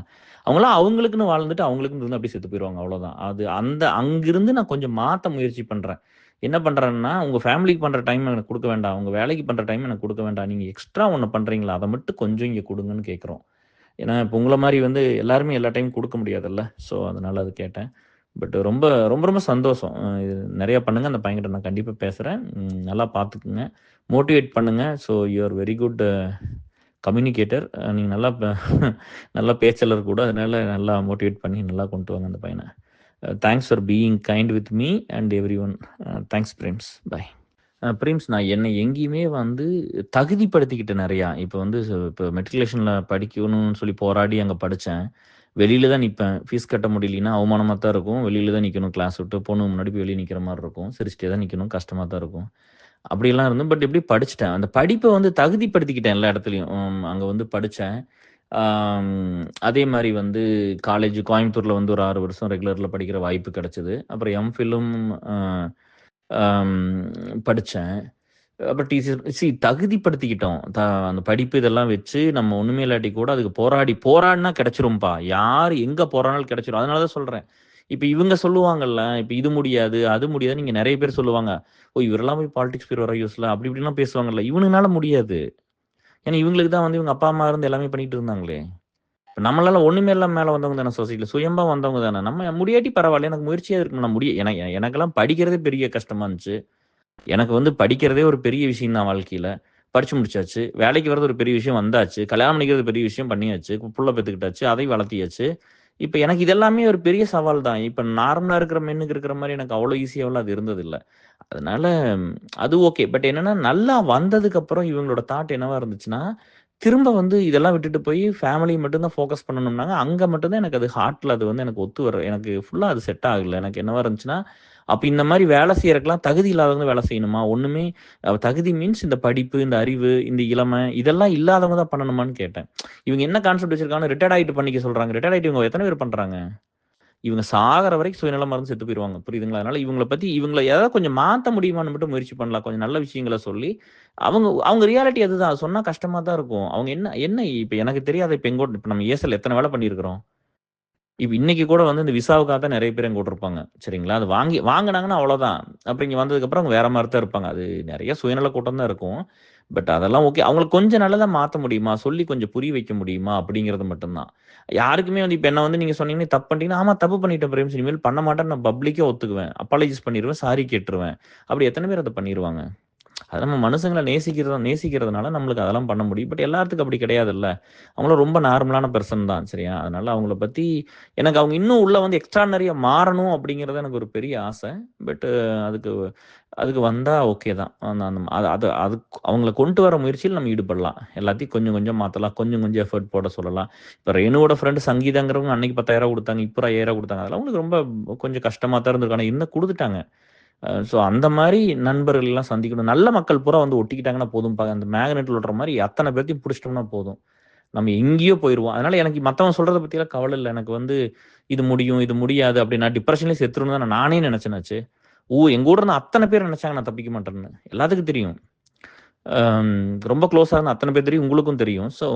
அவங்கலாம் அவங்களுக்குன்னு வாழ்ந்துட்டு, அவங்களுக்குன்னு இருந்து அப்படியே செத்து போயிருவாங்க. அவ்வளோதான். அது அங்கிருந்து நான் கொஞ்சம் மாத்த முயற்சி பண்றேன். என்ன பண்றேன்னா, உங்க ஃபேமிலிக்கு பண்ற டைம் எனக்கு குடுக்க வேண்டாம். உங்க வேலைக்கு பண்ற டைம் எனக்கு குடுக்க வேண்டாம். நீங்க எக்ஸ்ட்ரா ஒண்ணு பண்றீங்களா? அத மட்டும் கொஞ்சம் இங்க குடுங்கன்னு கேட்கிறோம். ஏன்னா, இப்ப உங்கள மாரி வந்து எல்லாருமே எல்லா டைம் குடுக்க முடியாதுல்ல. ஸோ, அதனால அது கேட்டேன். பட் ரொம்ப ரொம்ப ரொம்ப சந்தோஷம். இது நெறைய பண்ணுங்க. அந்த பையன்கிட்ட நான் கண்டிப்பா பேசுறேன். நல்லா பார்த்துக்குங்க. மோட்டிவேட் பண்ணுங்க. So, you are very good communicator. நீங்க நல்லா நல்லா பேச்சாளர் கூட. அதனால நல்லா மோட்டிவேட் பண்ணி நல்லா கொண்டு வாங்க அந்த பையன. Thanks for being kind with me and everyone. Thanks Prems. Bye. Prems நான் என்னை எங்கேயுமே வந்து தகுதிப்படுத்திக்கிட்டேன் நெறையா. இப்போ வந்து இப்போ மெட்ரிகுலேஷன்ல படிக்கணும்னு சொல்லி போராடி அங்க படிச்சேன். வெளியில தான் நிப்பேன். ஃபீஸ் கட்ட முடியலைன்னா அவமானமா தான் இருக்கும். வெளியில தான் நிக்கணும் கிளாஸ் விட்டு. பொண்ணுங்க முன்னாடி போய் வெளிய நிக்கிற மாரி இருக்கும். சிரிச்சுட்டே தான் நிக்கணும். கஷ்டமா தான் இருக்கும். அப்படியெல்லாம் இருந்தும் பட் எப்படியோ படிச்சுட்டேன். அந்த படிப்ப வந்து தகுதிப்படுத்திக்கிட்டேன் எல்லா இடத்துலயும். அங்க வந்து படிச்சேன். ஆம், அதே மாரி வந்து காலேஜ் கோயம்புத்தூர்ல வந்து ஒரு 6 வருஷம் ரெகுலர்ல படிக்கிற வாய்ப்பு கிடைச்சது. அப்புறம் எம்.ஃபிலும் அ அம் படிச்சேன். அப்புறம் தகுதிப்படுத்திக்கிட்டோம். அந்த படிப்பு இதெல்லாம் வச்சு நம்ம ஒண்ணுமே இல்லாட்டி கூட அதுக்கு போராடினா கிடைச்சிரும்பா. யார் எங்க போராடினாலும் கிடைச்சிரும். அதனால தான் சொல்றேன். இப்ப இவங்க சொல்லுவாங்கல்ல, இப்ப இது முடியாது, அது முடியாதுன்னு நீங்க நெறைய பேர் சொல்லுவாங்க. ஓ! இவரெல்லாம் போய் பாலிடிக்ஸ் போய் வர யூஸ்ல அப்படி இப்படிலாம் பேசுவாங்கல்ல. இவனுங்கனால முடியாது. ஏன்னா இவங்களுக்கு தான் வந்து இவங்க அப்பா, அம்மா இருந்து எல்லாமே பண்ணிட்டு இருந்தாங்களே. இப்ப நம்மளால ஒண்ணுமே இல்லாம மேல வந்தவங்க தானே சொசைட்டில. சுயம்பா வந்தவங்க தானே. நம்ம முடியாட்டி பரவால்ல. எனக்கு முயற்சியா இருக்கணும். நான் எனக்கெல்லாம் படிக்கிறதே பெரிய கஷ்டமா இருந்துச்சு. எனக்கு வந்து படிக்கிறதே ஒரு பெரிய விஷயம் தான் வாழ்க்கையில. படிச்சு முடிச்சாச்சு. வேலைக்கு வர்றது ஒரு பெரிய விஷயம் வந்தாச்சு. கல்யாணம் பண்ணிக்கிறது பெரிய விஷயம் பண்ணியாச்சு. புள்ள பெத்துக்கிட்டாச்சு. அதையும் வளர்த்தியாச்சு. இப்ப எனக்கு இது எல்லாமே ஒரு பெரிய சவால் தான். இப்ப நார்மலா இருக்கிற மென்னுக்கு இருக்கிற மாரி எனக்கு அவ்வளோ ஈஸியாவெல்லாம் அது இருந்ததில்ல. அதனால அது ஓகே. பட் என்னன்னா, நல்லா வந்ததுக்கப்புறம் இவங்களோட தாட் என்னவா இருந்துச்சுன்னா, திரும்ப வந்து இதெல்லாம் விட்டுட்டு போய் ஃபேமிலிய மட்டும் தான் ஃபோக்கஸ் பண்ணணும்னாங்க. அங்க மட்டும் தான் எனக்கு அது ஹார்ட்ல அது வந்து எனக்கு ஒத்து வர எனக்கு ஃபுல்லா அது செட் ஆகல. எனக்கு என்னவா இருந்துச்சுன்னா, அப்ப இந்த மாரி வேலை செய்யறதுக்கெல்லாம் தகுதி இல்லாதவங்க வேலை செய்யணுமா? ஒண்ணுமே தகுதி மீன்ஸ் இந்த படிப்பு, இந்த அறிவு, இந்த இளமை இதெல்லாம் இல்லாதவங்க தான் பண்ணணுமான்னு கேட்டேன். இவங்க என்ன கான்செப்ட் வச்சிருக்காங்கன்னா, ரிட்டயர்ட் ஆயிட்டு பண்ணிக்க சொல்றாங்க. ரிட்டயர்ட் ஆயிட்டு இவங்க எத்தன பேர் பண்றாங்க? இவங்க சாகுற வரைக்கும் சுயநலமா இருந்து செத்து போயிருவாங்க. புரியுதுங்களா? அதனால இவங்கள ஏதாவது கொஞ்சம் மாத்த முடியுமான்னு மட்டும் முயற்சி பண்ணலாம். கொஞ்சம் நல்ல விஷயங்கள சொல்லி, அவங்க அவங்க ரியாலிட்டி அதுதான். சொன்னா கஷ்டமா தான் இருக்கும். அவங்க என்ன என்ன இப்ப எனக்கு தெரியாத இப்ப நம்ம ஏசல் எத்தன வேல பண்ணியிருக்கிறோம். இப்ப இன்னைக்கு கூட வந்து இந்த விசாவுக்காக தான் நெறைய பேர் எங்க கூட இருப்பாங்க. சரிங்களா? அது வாங்குனாங்கன்னா அவ்வளோதான். அப்புறம் இங்க வந்ததுக்கப்புறம் அவங்க வேற மாரி தான் இருப்பாங்க. அது நெறைய சுயநல கூட்டம் தான் இருக்கும். பட் அதெல்லாம் ஓகே. அவங்கள கொஞ்சம் நல்லதா மாத்த முடியுமா? சொல்லி கொஞ்சம் புரிய வைக்க முடியுமா? அப்படிங்கிறது மட்டும் தான். யாருக்குமே வந்து இப்ப என்ன வந்து நீங்க சொன்னீங்கன்னா, தப்பு பண்ணிட்டீங்கன்னா, ஆமா தப்பு பண்ணிட்டேன் பிரேம்ஸ். இனிமேல் பண்ண மாட்டேன்னு நான் பப்ளிக்கா ஒத்துக்குவேன். அப்பாலஜைஸ் பண்ணிருவேன். சாரி கேட்டுருவேன். அப்படி எத்தன பேர் அத பண்ணிருவாங்க? அது நம்ம மனுஷங்கள நேசிக்கிறதுனால நம்மளுக்கு அதெல்லாம் பண்ண முடியும். பட் எல்லாத்துக்கும் அப்படி கிடையாதுல்ல. அவங்களும் ரொம்ப நார்மலான பெர்சன் தான். சரியா? அதனால அவங்கள பத்தி எனக்கு அவங்க இன்னும் உள்ள வந்து எக்ஸ்ட்ரார்டினரியா மாறணும் அப்படிங்கிறது எனக்கு ஒரு பெரிய ஆசை. பட் அதுக்கு அதுக்கு வந்தா ஓகே தான். அந்த அந்த அது அது அதுக்கு அவங்கள கொண்டு வர முயற்சியில் நம்ம ஈடுபடலாம். எல்லாத்தையும் கொஞ்சம் கொஞ்சம் மாத்தலாம். கொஞ்சம் கொஞ்சம் எஃபோர்ட் போட சொல்லலாம். இப்ப ரேணுவோட ஃப்ரெண்ட் சங்கீதாங்கிறவங்க அன்னைக்கு 10,000 குடுத்தாங்க. இப்ப ஒரு 5,000 குடுத்தாங்க. அதெல்லாம் அவங்களுக்கு ரொம்ப கொஞ்சம் கஷ்டமா தான் இருந்திருக்கும். ஆனா இன்னும் குடுத்துட்டாங்க. ஸோ அந்த மாரி நண்பர்கள் எல்லாம் சந்திக்கணும். நல்ல மக்கள் பூரா வந்து ஒட்டிக்கிட்டாங்கன்னா போதும்ப்பா. அந்த மேக்னெட்ல ஒட்டுற மாரி அத்தன பேத்தையும் புடிச்சிட்டோம்னா போதும். நம்ம எங்கேயோ போயிருவோம். அதனால எனக்கு மத்தவங்க சொல்றத பத்திலாம் கவல இல்ல. எனக்கு வந்து இது முடியும், இது முடியாது அப்படி நான் டிப்ரஷன்லயே செத்துருவேன்னு தான் நானே நெனச்சேனாச்சு. எங்க கூட இருந்த அத்தன பேர் நெனச்சாங்க நான் தப்பிக்க மாட்டேன்னு. எல்லாத்துக்கும் தெரியும். அம் ரொம்ப க்ளோஸா இருந்த அத்தன பேர் தெரியும். உங்களுக்கும் தெரியும். ஸோ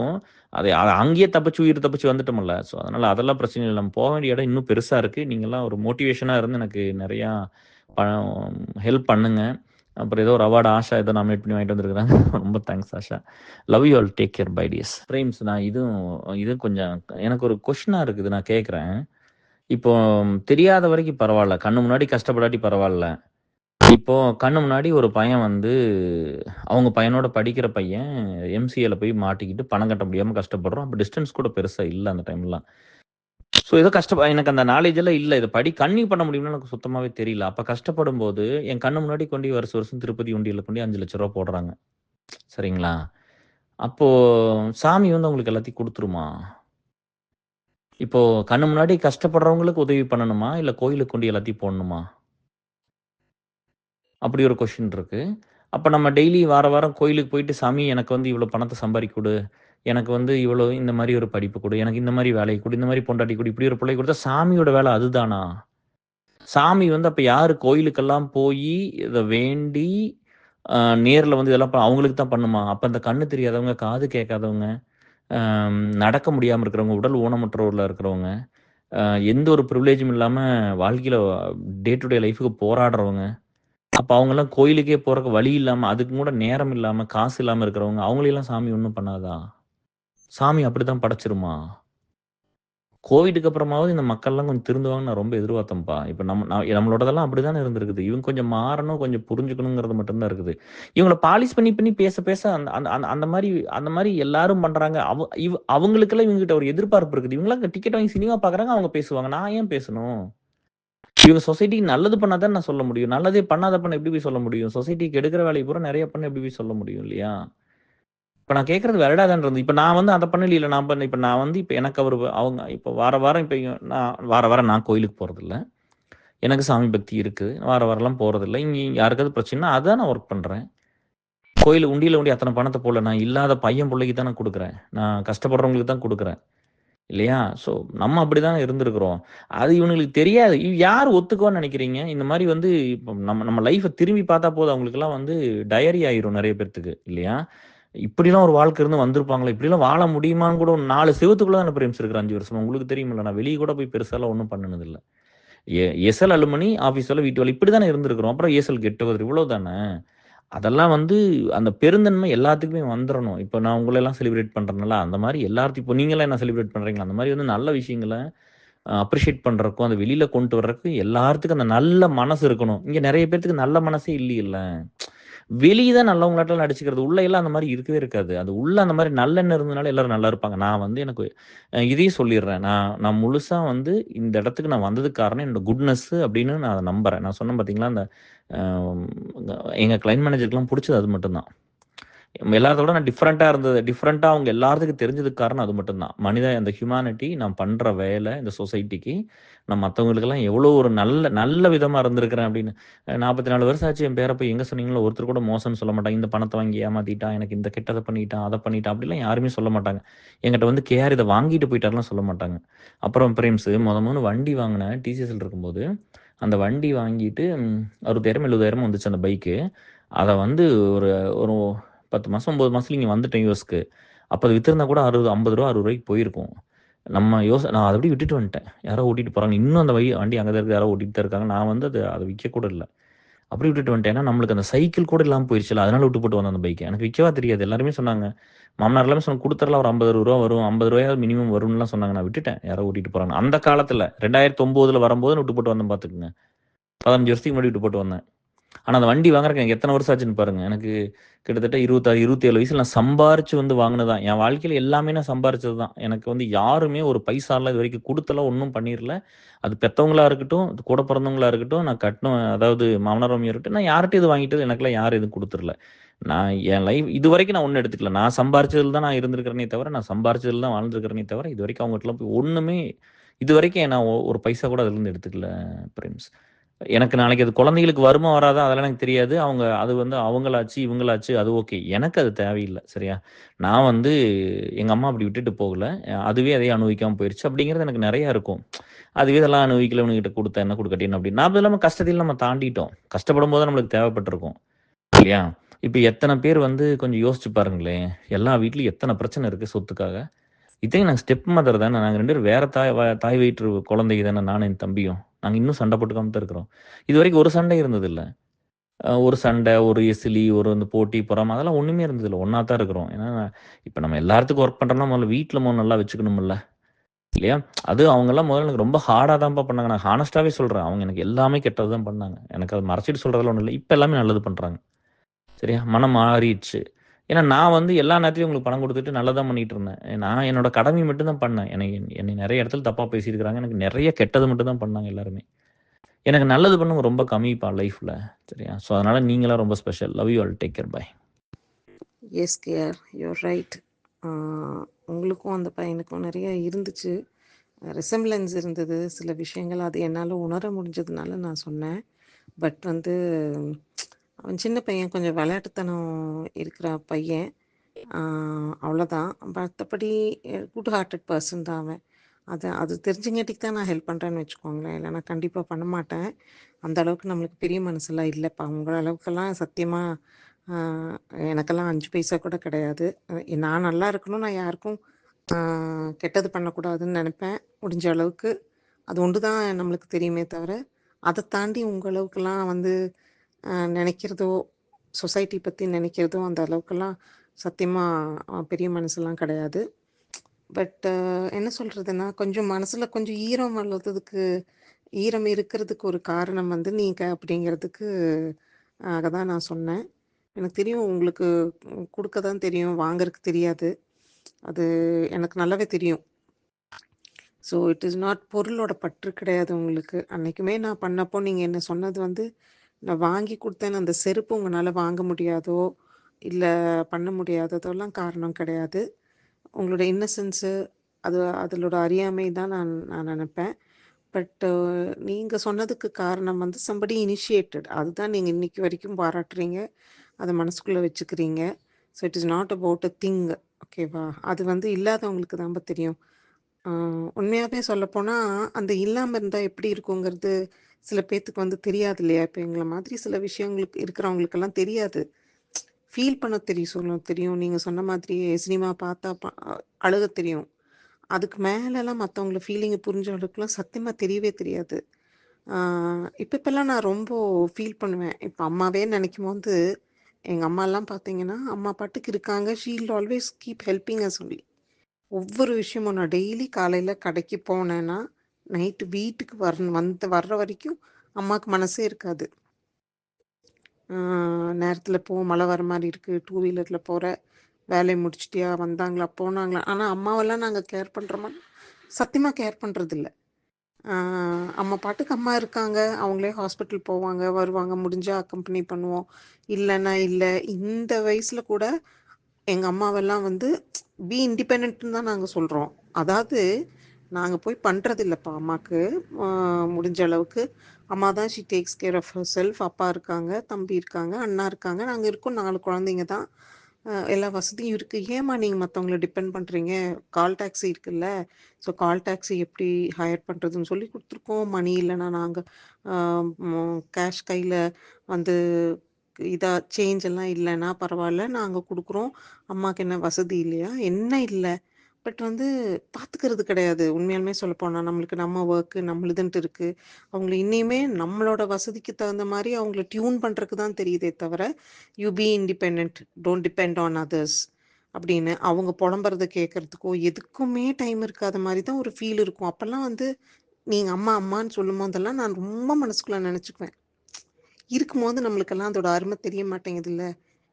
அங்கேயே தப்பிச்சு உயிர் தப்பிச்சு வந்துட்டோம்ல. ஸோ அதனால அதெல்லாம் பிரச்சனை இல்ல. நம்ம வேண்டிய இடம் இன்னும் பெருசா இருக்கு. நீங்கலாம் ஒரு மோட்டிவேஷனா இருந்து எனக்கு நெறையா ப ஹெல்ப் பண்ணுங்க. அப்புறம் ஏதோ ஒரு அவார்ட் ஆஷா ஏதோ நாமினேட் பண்ணி வாங்கிட்டு வந்திருக்காங்க. ரொம்ப thanks Asha. Love you all. Take care. Bye dears. Frames நான் இதுவும் கொஞ்சம் எனக்கு ஒரு கொஸ்டினா இருக்குது. நான் கேட்கிறேன். இப்போ தெரியாத வரைக்கும் பரவால்ல. கண்ணு முன்னாடி கஷ்டப்படாட்டி பரவால்ல. இப்போ கண்ணு முன்னாடி ஒரு பையன் வந்து அவங்க பையனோட படிக்கிற பையன் எம்சிஏல போய் மாட்டிக்கிட்டு பணம் கட்ட முடியாம கஷ்டப்படுறான். அப்ப டிஸ்டன்ஸ் கூட பெருசா இல்ல அந்த டைம்லாம். ஸோ ஏதோ எனக்கு அந்த நாலேட்ஜ் எல்லாம் இல்ல. இத கன்டின்யூ பண்ண முடியும்னு எனக்கு சுத்தமாவே தெரியல. அப்ப கஷ்டப்படும்போது என் கண்ணு முன்னாடி கொண்டு வருஷம் வருஷம் திருப்பதி உண்டியல்ல கொண்டு ரூ. 5,00,000 போடுறாங்க. சரிங்களா? அப்போ சாமி வந்து அவங்களுக்கு எல்லாத்தையும் குடுத்துருமா? இப்போ கண்ணு முன்னாடி கஷ்டப்படுறவங்களுக்கு உதவி பண்ணணுமா? இல்ல கோயிலுக்கு கொண்டு எல்லாத்தையும் போடணுமா? அப்படி ஒரு கொஸ்டின் இருக்கு. அப்ப நம்ம டெய்லி வார வாரம் கோயிலுக்கு போயிட்டு, "சாமி எனக்கு வந்து இவ்வளோ பணத்த சம்பாரிக்க குடு. எனக்கு வந்து இவ்வளோ இந்த மாரி ஒரு படிப்பு குடு. எனக்கு இந்த மாரி வேலைய குடு. இந்த மாரி பொண்டாட்டி குடு." இப்படி ஒரு பிள்ளைய குடுத்தா சாமியோட வேலை அதுதானா? சாமி வந்து அப்ப யாரு கோயிலுக்கெல்லாம் போயி இத வேண்டி, அ நேர்ல வந்து இதெல்லாம் அவங்களுக்கு தான் பண்ணுமா? அப்ப அந்த கண்ணு தெரியாதவங்க, காது கேட்காதவங்க, நடக்க முடியாம இருக்கிறவங்க, உடல் ஊனமுற்றோர்ல இருக்கிறவங்க, அ எந்த ஒரு பிரிவிலேஜும் இல்லாம வாழ்க்கையில டே டு டே லைஃப்க்கு போராடுறவங்க, அப்ப அவங்கலாம் கோயிலுக்கே போறக்கு வழி இல்லாம, அதுக்கு கூட நேரம் இல்லாம, காசு இல்லாம இருக்கிறவங்க, அவங்களையெல்லாம் சாமி ஒண்ணும் பண்ணாதா? சாமி அப்படித்தான் படைச்சிருமா? கோவிடுக்கு அப்புறமாவது இந்த மக்கள்லாம் கொஞ்சம் திருந்துவாங்கன்னு நான் ரொம்ப எதிர்பார்த்தேன்ப்பா. இப்ப நம்மளோடதெல்லாம் அப்படித்தானே இருந்திருக்குது. இவங்க கொஞ்சம் மாறணும், கொஞ்சம் புரிஞ்சுக்கணுங்கிறது மட்டும் தான் இருக்குது. இவங்கள பாலிஷ் பண்ணி பண்ணி பேச பேச அந்த அந்த அந்த அந்த மாரி எல்லாரும் பண்றாங்க. அவங்களுக்கெல்லாம் இவங்ககிட்ட ஒரு எதிர்பார்ப்பு இருக்குது. இவங்கலாம் டிக்கெட் வாங்கி சினிமா பார்க்குறாங்க, அவங்க பேசுவாங்க. நான் ஏன் பேசணும்? இவங்க சொசைட்டிக்கு நல்லது பண்ணா தான் நான் சொல்ல முடியும். நல்லதே பண்ணாத எப்படி போய் சொல்ல முடியும்? சொசைட்டிக்கு கெடுக்கிற வேலைய பூரா நெறைய பண்ண எப்படி போய் சொல்ல முடியும் இல்லையா? இப்ப நான் கேட்கறது வேலிடா தான் இருந்தது. இப்ப நான் வந்து அத பண்ணலைல. இப்ப நான் வந்து இப்ப எனக்கு அவங்க இப்ப வார வாரம் இப்ப நான் வார வாரம் நான் கோயிலுக்கு போறதில்ல. எனக்கு சாமி பக்தி இருக்கு. வார வாரம்லாம் போறதில்ல. இங்க யாருக்காவது பிரச்சனைன்னா அதான் நான் வொர்க் பண்றேன். உண்டியல்ல அத்தன பணத்த போடல. நான் இல்லாத பையன் புள்ளைக்கு தான் நான் குடுக்குறேன். நான் கஷ்டப்படுறவங்களுக்கு தான் குடுக்குறேன். இல்லையா? ஸோ நம்ம அப்படிதானே இருந்திருக்கிறோம். அது இவனுங்களுக்கு தெரியாது. யார் ஒத்துக்குவான்னு நெனைக்கிறீங்க? இந்த மாரி வந்து இப்ப நம்ம நம்ம லைஃப திரும்பி பார்த்தா போதும். அவங்களுக்கெல்லாம் வந்து டயரி ஆயிரும் நெறைய பேத்துக்கு. இல்லையா? இப்படிலாம் ஒரு வாழ்க்கை இருந்து வந்திருப்பாங்களா? இப்படிலாம் வாழ முடியுமான்னு கூட 4 செவுத்துக்குள்ள தானே பிரேம்ஸ் இருக்கிறேன் 5 வருஷமா. உங்களுக்கு தெரியும்ல. நான் வெளிய கூட போய் பெருசாலாம் ஒண்ணும் பண்ணுனதில்ல. எஸ்எல் அலுமனி, ஆஃபீஸ் வேல, வீட்டு வேல இப்படி தானே இருந்திருக்கிறோம். அப்புறம் ஏஎஸ்எல் கெட் டுகெதர் இவ்வளோ தானே. அதெல்லாம் வந்து அந்த பெருந்தன்மை எல்லாத்துக்குமே வந்துரணும். இப்ப நான் உங்களெல்லாம் செலிப்ரேட் பண்றேன்ல, அந்த மாரி எல்லாத்தையும் இப்போ நீங்கலாம் என்ன செலிப்ரேட் பண்றீங்களா? அந்த மாரி வந்து நல்ல விஷயங்கள அப்ரிஷியேட் பண்றதுக்கும், அத வெளியில கொண்டு வர்றதுக்கும் எல்லாத்துக்கும் அந்த நல்ல மனசு இருக்கணும். இங்க நெறைய பேத்துக்கு நல்ல மனசே இல்லையல்ல. வெளிய தான் நல்லவங்களாட்டம் நடிச்சுக்கிறது. உள்ள எல்லாம் அந்த மாரி இருக்கவே இருக்காது. அது உள்ள அந்த மாரி நல்லெண்ணம் இருந்ததுனால எல்லாரும் நல்லா இருப்பாங்க. நான் வந்து எனக்கு இதையும் சொல்லிர்றேன். நான் நான் முழுசா வந்து இந்த இடத்துக்கு நான் வந்ததுக்கு காரணம் என்னோட குட்னஸ் அப்படின்னு நான் அத நம்புறேன். நான் சொன்னேன் பார்த்தீங்களா, அந்த அ எங்க கிளையன்ட் மேனேஜருக்குலாம் புடிச்சது அது மட்டும் தான். எல்லாத்த விட நான் டிஃபரெண்ட்டா அவங்க எல்லாத்துக்கும் தெரிஞ்சதுக்கு காரணம் அது மட்டும் தான். அந்த ஹியூமானிட்டி நான் பண்ற வேலை இந்த சொசைட்டிக்கு, நான் மத்தவங்களுக்கெல்லாம் எவ்வளோ ஒரு நல்ல நல்ல விதமா இருந்திருக்கிறேன் அப்படின்னு. 44 வருஷம் ஆச்சு என் பேர போய் எங்க சொன்னீங்களோ ஒருத்தர் கூட மோசம்ன்னு சொல்ல மாட்டாங்க. இந்த பணத்த வாங்கி ஏமாத்திட்டான், எனக்கு இந்த கெட்டத பண்ணிட்டான், அத பண்ணிட்டான் அப்படிலாம் யாருமே சொல்ல மாட்டாங்க. என்கிட்ட வந்து கேஆர் இத வாங்கிட்டு போயிட்டாருலாம் சொல்ல மாட்டாங்க. அப்புறம் பிரேம்ஸ் மொதன்னு வண்டி வாங்குனேன் டிசிஎஸ்ல இருக்கும்போது. அந்த வண்டி வாங்கிட்டு 60,000 70,000 வந்துச்சு அந்த பைக்கு. அத வந்து ஒரு ஒரு 10 மாசம், 9 மாசத்துல இங்க வந்துட்டேன் யுஎஸ்க்கு. அப்ப அத வித்திருந்தா கூட 60, ரூ. 50 ரூ. 60 போயிருக்கும். நான் அத அப்படியே விட்டுட்டு வந்துட்டேன். யாரோ ஓட்டிட்டு போறாங்க. இன்னும் அந்த வண்டி அங்க தான் இருக்கு. யாரோ ஓட்டிட்டு தான் இருக்காங்க. நான் வந்து அத விக்க கூட இல்ல. அப்படியே விட்டுட்டு வந்துட்டேன். ஏன்னா நம்மளுக்கு அந்த சைக்கிள் கூட இல்லாம போயிருச்சுல்ல. அதனால விட்டு போட்டு வந்தேன் அந்த பைக்க. எனக்கு விக்கவா தெரியாது. எல்லாருமே சொன்னாங்க. மாமனார் எல்லாமே சொன்னாங்க, "குடுத்துறலாம் ஒரு ரூ. 50, 60 வரும். ரூ. 50 மினிமம் வரும்னுலாம் சொன்னாங்க." நான் விட்டுட்டேன். யாரோ ஓட்டிட்டு போறாங்க. அந்த காலத்துல 2009ல வரும்போது நான் விட்டு போட்டு வந்தேன் பார்த்துக்கங்க. 15 வருஷத்துக்கு முன்னாடி விட்டு போட்டு வந்தேன். ஆனா அந்த வண்டி வாங்குறதுக்கு எனக்கு எத்தன வருஷம் ஆச்சுன்னு பாருங்க. எனக்கு கிட்டத்தட்ட 26, 27 வயசுல நான் சம்பாரிச்சு வந்து வாங்குனது தான். என் வாழ்க்கையில எல்லாமே நான் சம்பாரிச்சது தான். எனக்கு வந்து யாருமே ஒரு பைசாலாம் இதுவரைக்கும் குடுத்துலாம் ஒண்ணும் பண்ணிறல. அது பெத்தவங்களா இருக்கட்டும், கூட பிறந்தவங்களா இருக்கட்டும், நான் கட்ன அதாவது மாமனார், மாமியார் இருக்கட்டும், நான் யார்ட்டயும் இது வாங்கிட்டது எனக்கெல்லாம் யாரும் எதுவும் குடுத்துறல. நான் என் லைஃப் இதுவரைக்கும் நான் ஒண்ணும் எடுத்துக்கல. நான் சம்பாரிச்சதுல தான் நான் இருந்திருக்கிறேனே தவிர, நான் சம்பாரிச்சதுல தான் வாழ்ந்துருக்கிறேனே தவிர, இதுவரைக்கும் அவங்ககிட்டலாம் போய் ஒண்ணுமே இதுவரைக்கும் நான் ஒரு பைசா கூட அதுலருந்து எடுத்துக்கல பிரேம்ஸ். எனக்கு நாளைக்கு அது குழந்தைகளுக்கு வருமா வராதா அதெல்லாம் எனக்கு தெரியாது. அது வந்து அவங்களாச்சு, இவங்களாச்சு அது ஓகே. எனக்கு அது தேவையில்ல. சரியா? நான் வந்து எங்க அம்மா அப்படி விட்டுட்டு போகல. அதுவே அதையும் அனுபவிக்காம போயிருச்சு. அப்படிங்கிறது எனக்கு நெறைய இருக்கும். அதுவே இதெல்லாம் அனுபவிக்கல இவனுகிட்ட குடுத்தா என்ன குடுக்காட்டி என்ன அப்படின்னு. அது இல்லாம கஷ்டத்தையும் நம்ம தாண்டிட்டோம். கஷ்டப்படும்போது நம்மளுக்கு தேவைப்பட்டுருக்கும். இல்லையா? இப்ப எத்தன பேர் வந்து கொஞ்சம் யோசிச்சு பாருங்களேன். எல்லா வீட்லயும் எத்தன பிரச்சனை இருக்கு சொத்துக்காக. இத்தனைக்கும் நாங்க ஸ்டெப் மதர் தானே. நாங்க 2 பேரும் வேற தாய் வயிற்று குழந்தைக தானே நானும் என் தம்பியும். நாங்க இன்னும் சண்டை போட்டுக்காம தான் இருக்கிறோம். இதுவரைக்கும் ஒரு சண்டை இருந்ததில்ல. ஒரு சண்டை, ஒரு எசிலி, ஒரு வந்து போட்டி, பொறாமை அதெல்லாம் ஒண்ணுமே இருந்ததில்ல. ஒண்ணா தான் இருக்கிறோம். ஏன்னா, இப்ப நம்ம எல்லாத்துக்கும் ஒர்க் பண்றோம்னா முதல்ல வீட்ல நல்லா வச்சுக்கணும்ல. இல்லையா? அது அவங்கலாம் முதல்ல எனக்கு ரொம்ப ஹார்டா தான்ப்பா பண்ணாங்க. நான் ஹானஸ்ட்டாவே சொல்றேன். அவங்க எனக்கு எல்லாமே கெட்டது தான் பண்ணாங்க. எனக்கு அத மறைச்சிட்டு சொல்றதெல்லாம் ஒண்ணும் இல்ல. இப்ப எல்லாமே நல்லது பண்றாங்க. சரியா? மனம் மாறிடுச்சு. ஏன்னா நான் வந்து எல்லா நேரத்துலயும் உங்களுக்கு பணம் குடுத்துட்டு நல்லது தான் பண்ணிட்டு இருந்தேன். நான் என்னோட கடமைய மட்டும் தான் பண்ணேன். என்னைய நெறைய இடத்துல தப்பா பேசியிருக்கிறாங்க. எனக்கு நெறைய கெட்டது மட்டும் தான் பண்ணாங்க எல்லாருமே. எனக்கு நல்லது பண்ணவங்க ரொம்ப கம்மிப்பா லைஃப்ல. சரியா? ஸோ அதனால நீங்கலாம் ரொம்ப special. Love you all. Take care. Bye. S KR, you're right. உங்களுக்கும் அந்த பையனுக்கும் நிறைய இருந்துச்சு, ரிசம்பிளன்ஸ் இருந்தது. சில விஷயங்கள் அது என்னால் உணர முடிஞ்சதுனால நான் சொன்னேன். பட் வந்து அவன் சின்ன பையன், கொஞ்சம் விளையாட்டுத்தனம் இருக்கிற பையன். அவ்வளோதான். மற்றபடி குட் ஹார்ட்டட் பர்சன் தான் அவன். அது அது தெரிஞ்சுங்காட்டிக்கு தான் நான் ஹெல்ப் பண்ணுறேன்னு வச்சுக்கோங்களேன். இல்லைனா கண்டிப்பாக பண்ண மாட்டேன். அந்த அளவுக்கு நம்மளுக்கு பெரிய மனசுலாம் இல்லைப்பா. உங்கள் அளவுக்கெல்லாம் சத்தியமாக எனக்கெல்லாம் 5 பைசா கூட கிடையாது. நான் நல்லா இருக்கணும், நான் யாருக்கும் கெட்டது பண்ணக்கூடாதுன்னு நினைப்பேன் முடிஞ்ச அளவுக்கு. அது ஒன்று தான் நம்மளுக்கு தெரியுமே தவிர, அதை தாண்டி உங்கள் அளவுக்கெல்லாம் வந்து நினைக்கிறதோ, சொசைட்டி பற்றி நினைக்கிறதோ அந்த அளவுக்கெல்லாம் சத்தியமாக பெரிய மனசுலாம் கிடையாது. பட் என்ன சொல்கிறதுன்னா, கொஞ்சம் மனசில் கொஞ்சம் ஈரம் வளர்த்ததுக்கு, ஈரம் இருக்கிறதுக்கு ஒரு காரணம் வந்து நீங்கள் அப்படிங்கிறதுக்கு தான் நான் சொன்னேன். எனக்கு தெரியும் உங்களுக்கு கொடுக்க தான் தெரியும், வாங்கறதுக்கு தெரியாது. அது எனக்கு நல்லாவே தெரியும். ஸோ இட் இஸ் நாட் பொருளோட பற்று கிடையாது உங்களுக்கு. அன்னைக்குமே நான் பண்ணப்போ நீங்கள் என்ன சொன்னது வந்து, நான் வாங்கி கொடுத்தேன்னு அந்த செருப்பு உங்களால் வாங்க முடியாதோ, இல்லை பண்ண முடியாததோலாம் காரணம் கிடையாது. உங்களோட இன்னசென்ஸு, அது அதோட அறியாமை தான் நான் நான் நினப்பேன். பட்டு நீங்கள் சொன்னதுக்கு காரணம் வந்து சம்படி இனிஷியேட்டட். அதுதான் நீங்கள் இன்னைக்கு வரைக்கும் பாராட்டுறீங்க. அதை மனசுக்குள்ளே வச்சுக்கிறீங்க. So it is not about a thing. ஓகேவா? அது வந்து இல்லாதவங்களுக்கு தான்ப்பா தெரியும். உண்மையாகவே சொல்லப்போனால் அந்த இல்லாமல் இருந்தால் எப்படி இருக்குங்கிறது சில பேர்த்துக்கு வந்து தெரியாது இல்லையா? இப்போ எங்களை மாதிரி சில விஷயங்களுக்கு இருக்கிறவங்களுக்கெல்லாம் தெரியாது. ஃபீல் பண்ண தெரியும், சொல்ல தெரியும். நீங்கள் சொன்ன மாதிரி சினிமா பார்த்தா அழுக தெரியும். அதுக்கு மேலெல்லாம் மற்றவங்கள ஃபீலிங்கை புரிஞ்ச அளவுக்குலாம் சத்தியமாக தெரியவே தெரியாது. இப்போல்லாம் நான் ரொம்ப ஃபீல் பண்ணுவேன். இப்போ அம்மாவே நினைக்கும்போது, எங்கள் அம்மாலாம் பார்த்தீங்கன்னா, அம்மா பாட்டுக்கு இருக்காங்க. She will always keep helping as only. ஒவ்வொரு விஷயமும் நான் டெய்லி காலையில் கடைக்கு போனேன்னா, நைட்டு வீட்டுக்கு வர்ற வரைக்கும் அம்மாவுக்கு மனசே இருக்காது. நேரத்தில் மழை வர மாதிரி இருக்குது, டூ வீலரில் போகிற, வேலையை முடிச்சிட்டியா, வந்தாங்களா, போனாங்களா. ஆனால் அம்மாவெல்லாம் நாங்கள் கேர் பண்ணுறோமா? சத்தியமாக கேர் பண்ணுறதில்ல. அம்மா பாட்டுக்கு அம்மா இருக்காங்க, அவங்களே ஹாஸ்பிட்டல் போவாங்க, வருவாங்க, முடிஞ்சால் அக்கம்பெனி பண்ணுவோம், இல்லைன்னா இல்லை. இந்த வயசில் கூட எங்கள் அம்மாவெல்லாம் வந்து பி இண்டிபெண்ட்னு தான் நாங்கள் சொல்கிறோம். அதாவது நாங்கள் போய் பண்ணுறதில்லப்பா அம்மாவுக்கு. முடிஞ்ச அளவுக்கு அம்மா தான் she takes care of herself. அப்பா இருக்காங்க, தம்பி இருக்காங்க, அண்ணா இருக்காங்க, நாங்கள் இருக்கோம், 4 குழந்தைங்க தான். எல்லா வசதியும் இருக்குது. ஏம்மா நீங்கள் மற்றவங்கள டிபெண்ட் பண்ணுறீங்க? கால் டாக்ஸி இருக்குல்ல, ஸோ கால் டாக்ஸி எப்படி ஹையர் பண்ணுறதுன்னு சொல்லி கொடுத்துருக்கோம். மணி இல்லைன்னா நாங்கள் கேஷ் கையில் வந்து சேஞ்ச் எல்லாம் இல்லைன்னா பரவாயில்ல, நாங்கள் கொடுக்குறோம். அம்மாவுக்கு என்ன வசதி இல்லையா? என்ன இல்லை. பட் வந்து பார்த்துக்கிறது கிடையாது. உண்மையாலுமே சொல்லப்போனால் நம்மளுக்கு நம்ம ஒர்க்கு நம்மளுதுன்ட்டு இருக்குது. அவங்கள இன்னையுமே நம்மளோட வசதிக்கு தகுந்த மாதிரி அவங்கள டியூன் பண்ணுறதுக்கு தான் தெரியுதே தவிர, you B independent, don't depend on others அப்படின்னு அவங்க புலம்புறத கேட்கறதுக்கோ எதுக்குமே டைம் இருக்காத மாதிரி தான் ஒரு ஃபீல் இருக்கும். அப்போல்லாம் வந்து நீங்கள் அம்மா அம்மான்னு சொல்லும் போதெல்லாம் நான் ரொம்ப மனசுக்குள்ளே நினச்சிக்குவேன். இருக்கும்போது நம்மளுக்கெல்லாம் அதோட அருமை தெரிய மாட்டேங்குதுல்ல.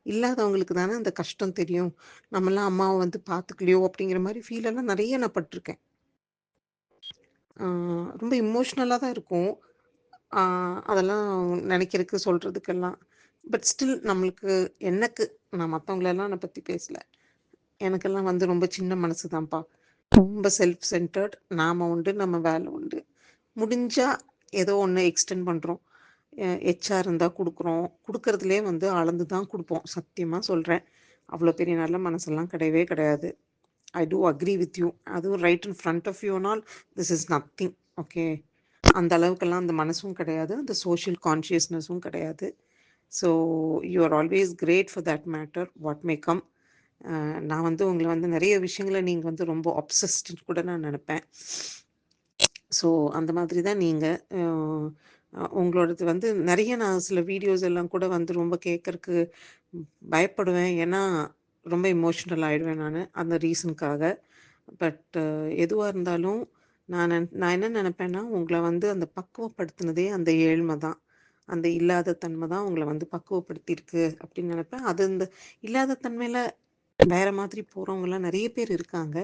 இல்லாதவங்களுக்கு தானே அந்த கஷ்டம் தெரியும். நம்மலாம் அம்மாவை வந்து பார்த்துக்கலையோ அப்படிங்கிற மாதிரி ஃபீலெல்லாம் நிறைய நான் பட்டிருக்கேன். ரொம்ப இமோஷ்னலாக தான் இருக்கும். அதெல்லாம் நினைக்கிறதுக்கு சொல்கிறதுக்கெல்லாம். பட் ஸ்டில் நம்மளுக்கு எனக்கு, நான் மற்றவங்களெல்லாம் நான் பற்றி பேசல, எனக்கெல்லாம் வந்து ரொம்ப சின்ன மனசு தான்ப்பா. ரொம்ப செல்ஃப் சென்டர்ட். நாம் உண்டு, நம்ம வேலை உண்டு. முடிஞ்சால் ஏதோ ஒன்று எக்ஸ்டெண்ட் பண்ணுறோம். ஹெச்ஆர் இருந்தால் கொடுக்குறோம். கொடுக்கறதுலே வந்து அளந்து தான் கொடுப்போம். சத்தியமாக சொல்கிறேன். அவ்வளோ பெரிய நல்ல மனசெல்லாம் கிடையவே கிடையாது. I do agree with you. அதுவும் right in front of you all this is nothing. Okay, அந்த அளவுக்கெல்லாம் அந்த மனசும் கிடையாது, அந்த சோஷியல் கான்ஷியஸ்னஸும் கிடையாது. So you are always great for that matter, what may come. நான் வந்து உங்களை வந்து நிறைய விஷயங்களை நீங்கள் வந்து ரொம்ப அப்சஸ்ட்னு கூட நான் நினப்பேன். ஸோ அந்த மாதிரி தான் நீங்கள். உங்களோடது வந்து நிறைய நான் சில வீடியோஸ் எல்லாம் கூட வந்து ரொம்ப கேட்கறக்கு பயப்படுவேன். ஏன்னா ரொம்ப இமோஷ்னல் ஆகிடுவேன் நான் அந்த ரீசனுக்காக. பட் எதுவா இருந்தாலும் நான் என்ன நினைப்பேன்னா, உங்கள வந்து அந்த பக்குவப்படுத்தினதே அந்த ஏழ்மை தான். அந்த இல்லாத தன்மை தான் உங்கள வந்து பக்குவப்படுத்தியிருக்கு அப்படின்னு நினைப்பேன். அது இந்த இல்லாத தன்மையில வேற மாதிரி போறவங்கலாம் நெறைய பேர் இருக்காங்க.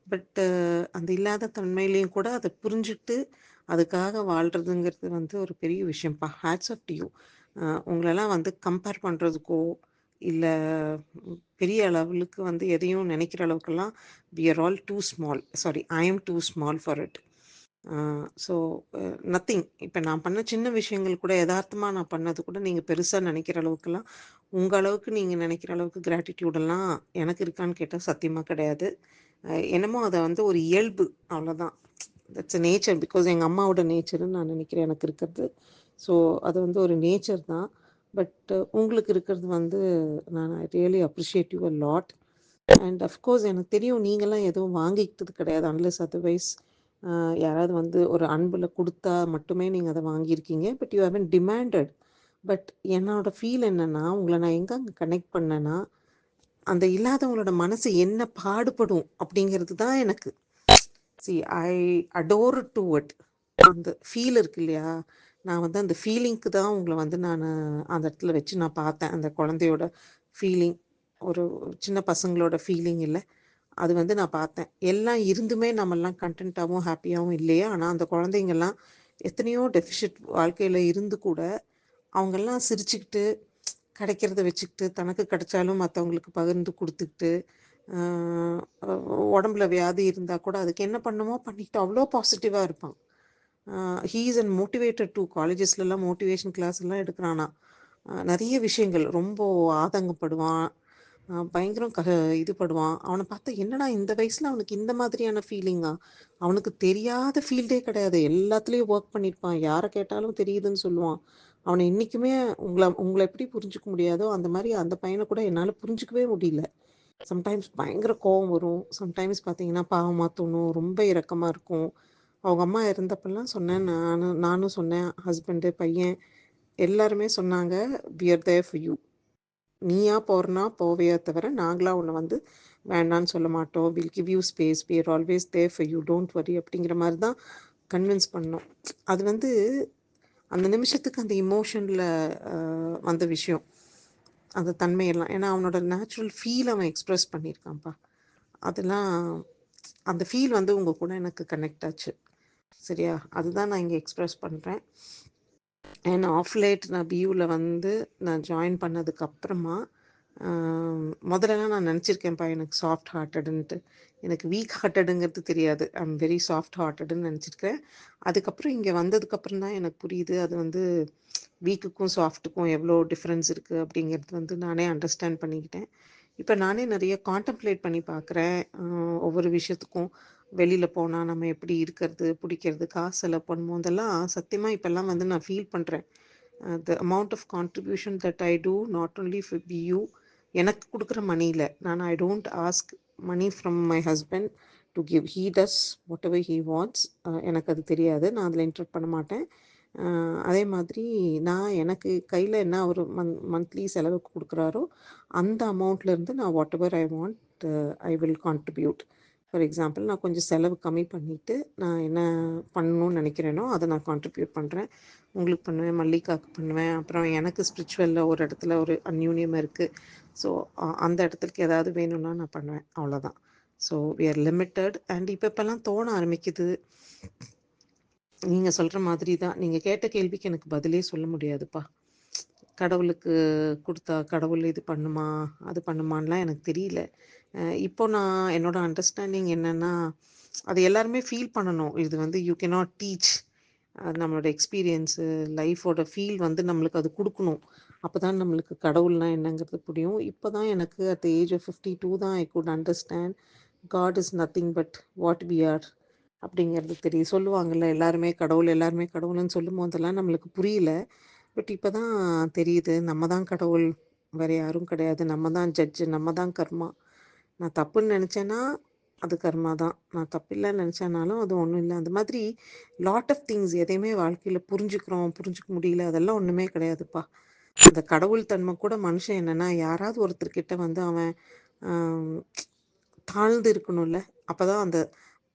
பட் அந்த இல்லாத தன்மையிலயும் கூட அத புரிஞ்சுட்டு, அதுக்காக வாழ்றதுங்கிறது வந்து ஒரு பெரிய விஷயம்ப்பா. Hats off to you. உங்களலாம் வந்து கம்பேர் பண்றதுக்கோ, இல்ல பெரிய லெவலுக்கு வந்து எதையும் நெனைக்கிற அளவுக்கெல்லாம் we are all too small. Sorry, I am too small for it. So nothing. இப்ப நான் பண்ண சின்ன விஷயங்கள் கூட எதார்த்தமா நான் பண்ணது கூட நீங்க பெருசா நெனைக்கிற அளவுக்கெல்லாம், உங்க அளவுக்கு நீங்க நெனைக்கிற அளவுக்கு கிராட்டிட்யூட் எல்லாம் எனக்கு இருக்கான்னு கேட்டா சத்தியமா கிடையாது. என்னமோ அத வந்து ஒரு இயல்பு அவ்வளோதான். That's a nature. பிகாஸ் எங்க அம்மாவோட நேச்சர்ன்னு நான் நெனைக்கிறேன் எனக்கு இருக்கிறது. ஸோ அது வந்து ஒரு நேச்சர் தான். பட் உங்களுக்கு இருக்கிறது வந்து நான் I really appreciate you a lot. And of course எனக்கு தெரியும் நீங்கலாம் எதுவும் வாங்கிக்கிட்டது கிடையாது. அன்லெஸ் அதர்வைஸ் யாராவது வந்து ஒரு அன்புல குடுத்தா மட்டுமே நீங்க அத வாங்கியிருக்கீங்க. But you haven't demanded. But என்னோட ஃபீல் என்னன்னா, உங்கள நான் எங்க அங்க கனெக்ட் பண்ணேன்னா, அந்த இல்லாதவங்களோட மனசு என்ன பாடுபடும் அப்படிங்கிறது தான் எனக்கு. C I adore to it. அந்த ஃபீல் இருக்கு இல்லையா? நான் வந்து அந்த ஃபீலிங்க்கு தான் உங்கள வந்து அந்த இடத்துல வச்சு நான் பார்த்தேன். அந்த குழந்தையோட ஃபீலிங். ஒரு சின்ன பசங்களோட ஃபீலிங் இல்ல. அது வந்து நான் பார்த்தேன். எல்லாம் இருந்துமே நம்மலாம் கன்டென்ட்டாவும், ஹேப்பியாவும் இல்லையே! ஆனா அந்த குழந்தைங்கலாம் எத்தனையோ டெஃபிஷிட் வாழ்க்கையில இருந்து கூட, அவங்கலாம் சிரிச்சுக்கிட்டு, கிடைக்கிறத வச்சுக்கிட்டு, தனக்கு கிடைச்சாலும் மத்தவங்களுக்கு பகிர்ந்து குடுத்துக்கிட்டு, ஆ அ உடம்புல வியாதி இருந்தா கூட அதுக்கு என்ன பண்ணுமோ பண்ணிட்டு அவ்ளோ பாசிட்டிவா இருப்பான். He is an motivated too. காலேஜஸ்லலாம் மோட்டிவேஷன் கிளாஸ்லாம் எடுக்குறானாம். நெறைய விஷயங்கள் ரொம்ப ஆதங்கப்படுவான். பயங்கரம் இது படுவான். அவன பார்த்தா என்னடா இந்த வயசுல அவனுக்கு இந்த மாதிரியான ஃபீலிங்கா? அவனுக்கு தெரியாத ஃபீல்டே கிடையாது. எல்லாத்துலயும் வொர்க் பண்ணியிருப்பான். யார கேட்டாலும் தெரியுதுன்னு சொல்லுவான். அவன இன்னைக்குமே உங்கள உங்கள எப்படி புரிஞ்சுக்க முடியாதோ, அந்த மாரி அந்த பையன கூட என்னால புரிஞ்சுக்கவே முடியல. சம்டைம்ஸ் பயங்கர கோவம் வரும். சம்டைம்ஸ் பார்த்தீங்கன்னா, பாவமா தோணும். ரொம்ப இரக்கமா இருக்கும். அவங்க அம்மா இறந்தப்பலாம் சொன்னேன். நானும் சொன்னேன். ஹஸ்பண்டு, பையன் எல்லாருமே சொன்னாங்க, "we are there for you." நீயா போறனா போவியே தவிர, நாங்களா உன்ன வந்து வேண்டான்னு சொல்ல மாட்டோம். Will give you space. We are always there for you. Don't worry அப்படிங்கிற மாரி தான் கன்வின்ஸ் பண்ணோம். அது வந்து அந்த நிமிஷத்துக்கு அந்த எமோஷன்ல அ வந்த விஷயம். அந்த தன்மையெல்லாம். ஏன்னா, அவனோட நேச்சுரல் ஃபீல் அவன் எக்ஸ்பிரஸ் பண்ணியிருக்கான்ப்பா. அதெல்லாம் அந்த ஃபீல் வந்து உங்க கூட எனக்கு கனெக்ட் ஆச்சு. சரியா? அதுதான் நான் இங்க எக்ஸ்பிரஸ் பண்றேன். அண்ட் ஆஃப் லேட் நான் பியூல வந்து நான் ஜாயின் பண்ணதுக்கு அப்புறமா, முதல்லலாம் நான் நெனச்சிருக்கேன்ப்பா எனக்கு சாஃப்ட் ஹார்ட்டடுன்ட்டு. எனக்கு வீக் ஹார்ட்டடுங்கிறது தெரியாது. ஐ அம் வெரி சாஃப்ட் ஹார்ட்டடுன்னு நெனச்சிருக்கேன். அதுக்கப்புறம் இங்க வந்ததுக்கப்புறம் தான் எனக்கு புரியுது. அது வந்து வீக்குக்கும், சாஃப்ட்டுக்கும் எவ்வளோ டிஃப்ரென்ஸ் இருக்கு அப்படிங்கிறது வந்து நானே அண்டர்ஸ்டாண்ட் பண்ணிக்கிட்டேன். இப்ப நானே நெறைய கான்டெம்ப்ளேட் பண்ணி பார்க்குறேன். ஒவ்வொரு விஷயத்துக்கும் வெளியில போனா நம்ம எப்படி இருக்கிறது, புடிக்கிறது, காசு செலவு பண்ணும்போதெல்லாம் சத்தியமா இப்பல்லாம் வந்து நான் ஃபீல் பண்றேன். The amount of contribution that I do not only for you. எனக்கு குடுக்குற மணியில I don't ask money from my husband to give. He does whatever he wants. எனக்கு அது தெரியாது. நான் அதில இன்டரப்ட் பண்ண மாட்டேன். அதே மாதிரி நான் எனக்கு கையில என்ன ஒரு மந்த்லி செலவுக்கு குடுக்குறாரோ, அந்த அமௌண்ட்லேருந்து நான் what ever I want I will contribute. For example நான் கொஞ்சம் செலவு கம்மி பண்ணிட்டு, நான் என்ன பண்ணணும்னு நெனைக்கிறேனோ, அத நான் கான்ட்ரிபியூட் பண்றேன். உங்களுக்கு பண்ணுவேன், மல்லிகாக்கு பண்ணுவேன். அப்புறம் எனக்கு ஸ்பிரிச்சுவல்ல ஒரு இடத்துல ஒரு அந்யூன்யம் இருக்கு. ஸோ, அந்த இடத்துக்கு ஏதாவது வேணும்னா நான் பண்ணுவேன். அவ்வளோதான். So, we are limited. And இப்பலாம் தோண ஆரம்பிக்குது. நீங்க சொல்ற மாதிரி தான். நீங்க கேட்ட கேள்விக்கு எனக்கு பதிலே சொல்ல முடியாதுப்பா. கடவுளுக்கு குடுத்தா கடவுள் இது பண்ணுமா? அது பண்ணுமான்லாம் எனக்கு தெரியல. இப்போ நான் என்னோட அண்டர்ஸ்டாண்டிங் என்னன்னா, அது எல்லாருமே ஃபீல் பண்ணணும். இது வந்து யூ கேனாட் டீச். நம்மளோட எக்ஸ்பீரியன்ஸு, லைஃபோட ஃபீல் வந்து நம்மளுக்கு அது குடுக்கணும். அப்பதான் நம்மளுக்கு கடவுள்னா என்னங்கிறது புரியும். இப்ப தான் எனக்கு அட் த ஏஜ் ஆஃப் 52 தான் I good understand God is nothing but what we are அப்படிங்கிறது தெரியும். சொல்லுவாங்கல்ல எல்லாருமே கடவுள்ன்னு சொல்லும்போதெல்லாம் நம்மளுக்கு புரியல. பட் இப்ப தான் தெரியுது. நம்ம தான் கடவுள். வேற யாரும் கிடையாது. நம்ம தான் ஜட்ஜ். நம்ம தான் கர்மா. நான் தப்புன்னு நெனச்சேன்னா, அது கர்மா தான். நான் தப்பில்லன்னு நெனச்சேனாலும் அது ஒண்ணும் இல்ல. அந்த மாதிரி லாட் ஆஃப் திங்ஸ் எதையுமே வாழ்க்கையில புரிஞ்சுக்கிறோம், புரிஞ்சுக்க முடியல. அதெல்லாம் ஒண்ணுமே கிடையாதுப்பா. அந்த கடவுள் தன்மை கூட மனுஷன் என்னன்னா, யாராவது ஒருத்தர்கிட்ட வந்து அவன் அ தாழ்ந்து இருக்கணும்ல. அப்பதான் அந்த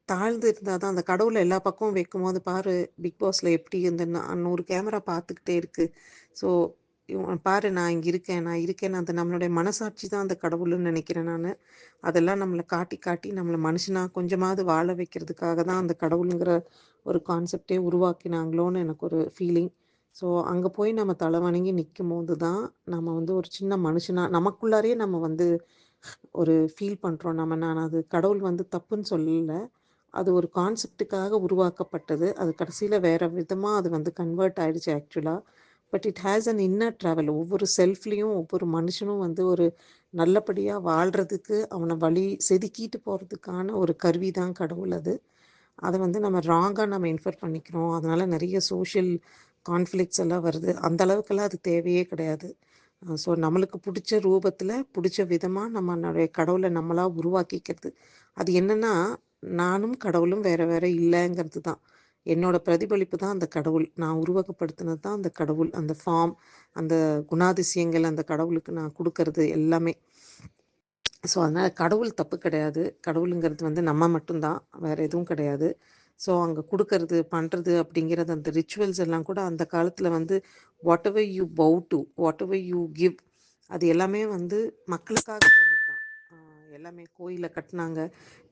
தாழ்ந்து இருந்தா தான் அந்த கடவுள எல்லா பக்கமும் வைக்கும்போது பாரு, பிக் பாஸ்ல எப்படி இந்த 100 கேமரா பார்த்துக்கிட்டே இருக்கு. ஸோ பாரு நான் இங்க இருக்கேன், நான் இருக்கேன்னு அந்த நம்மளுடைய மனசாட்சி தான் அந்த கடவுளுன்னு நெனைக்கிறேன் நானு. அதெல்லாம் நம்மள காட்டி, காட்டி நம்மள மனுஷனா கொஞ்சமாவது வாழ வைக்கிறதுக்காக தான் அந்த கடவுளுங்கிற ஒரு கான்செப்ட்டே உருவாக்கினாங்களோன்னு எனக்கு ஒரு ஃபீலிங். ஸோ அங்க போய் நம்ம தல வணங்கி நிக்கும்போது தான், நம்ம வந்து ஒரு சின்ன மனுஷனா நமக்குள்ளாரயே நம்ம வந்து ஒரு ஃபீல் பண்றோம். நான் அது கடவுள் வந்து தப்புன்னு சொல்லல. அது ஒரு கான்செப்ட்டுக்காக உருவாக்கப்பட்டது. அது கடைசியில வேற விதமா அது வந்து கன்வெர்ட் ஆயிடுச்சு ஆக்சுவலா. But it has an inner travel. ஒவ்வொரு செல்ஃப்லயும் ஒவ்வொரு மனுஷனும் வந்து ஒரு நல்லபடியா வாழ்றதுக்கு அவன வழி செதுக்கிட்டு போறதுக்கான ஒரு கருவி தான் கடவுள் அது. அத வந்து நம்ம ராங்கா நம்ம இன்ஃபர் பண்ணிக்கிறோம். அதனால நெறைய சோஷியல் கான்ஃப்ளிக்ட்ஸ் எல்லாம் வருது. அந்த அளவுக்கெல்லாம் அது தேவையே கிடையாது. ஸோ நம்மளுக்கு புடிச்ச ரூபத்துல, புடிச்ச விதமா நம்மளுடைய கடவுள நம்மளா உருவாக்கிக்கிறது. அது என்னன்னா, நானும் கடவுளும் வேற வேற இல்லங்கிறது தான். என்னோட பிரதிபலிப்பு தான் அந்த கடவுள். நான் உருவகப்படுத்தினது தான் அந்த கடவுள். அந்த ஃபார்ம், அந்த குணாதிசயங்கள் அந்த கடவுளுக்கு நான் குடுக்கறது எல்லாமே. ஸோ அதனால கடவுள் தப்பு கிடையாது. கடவுளுங்கிறது வந்து நம்ம மட்டும் தான். வேற எதுவும் கிடையாது. ஸோ அங்க குடுக்கறது, பண்றது அப்படிங்கிறது அந்த ரிச்சுவல்ஸ் எல்லாம் கூட அந்த காலத்துல வந்து what ever you bow to, what ever you give அது எல்லாமே வந்து மக்களுக்காக போனது தான். எல்லாமே கோயில கட்டுனாங்க.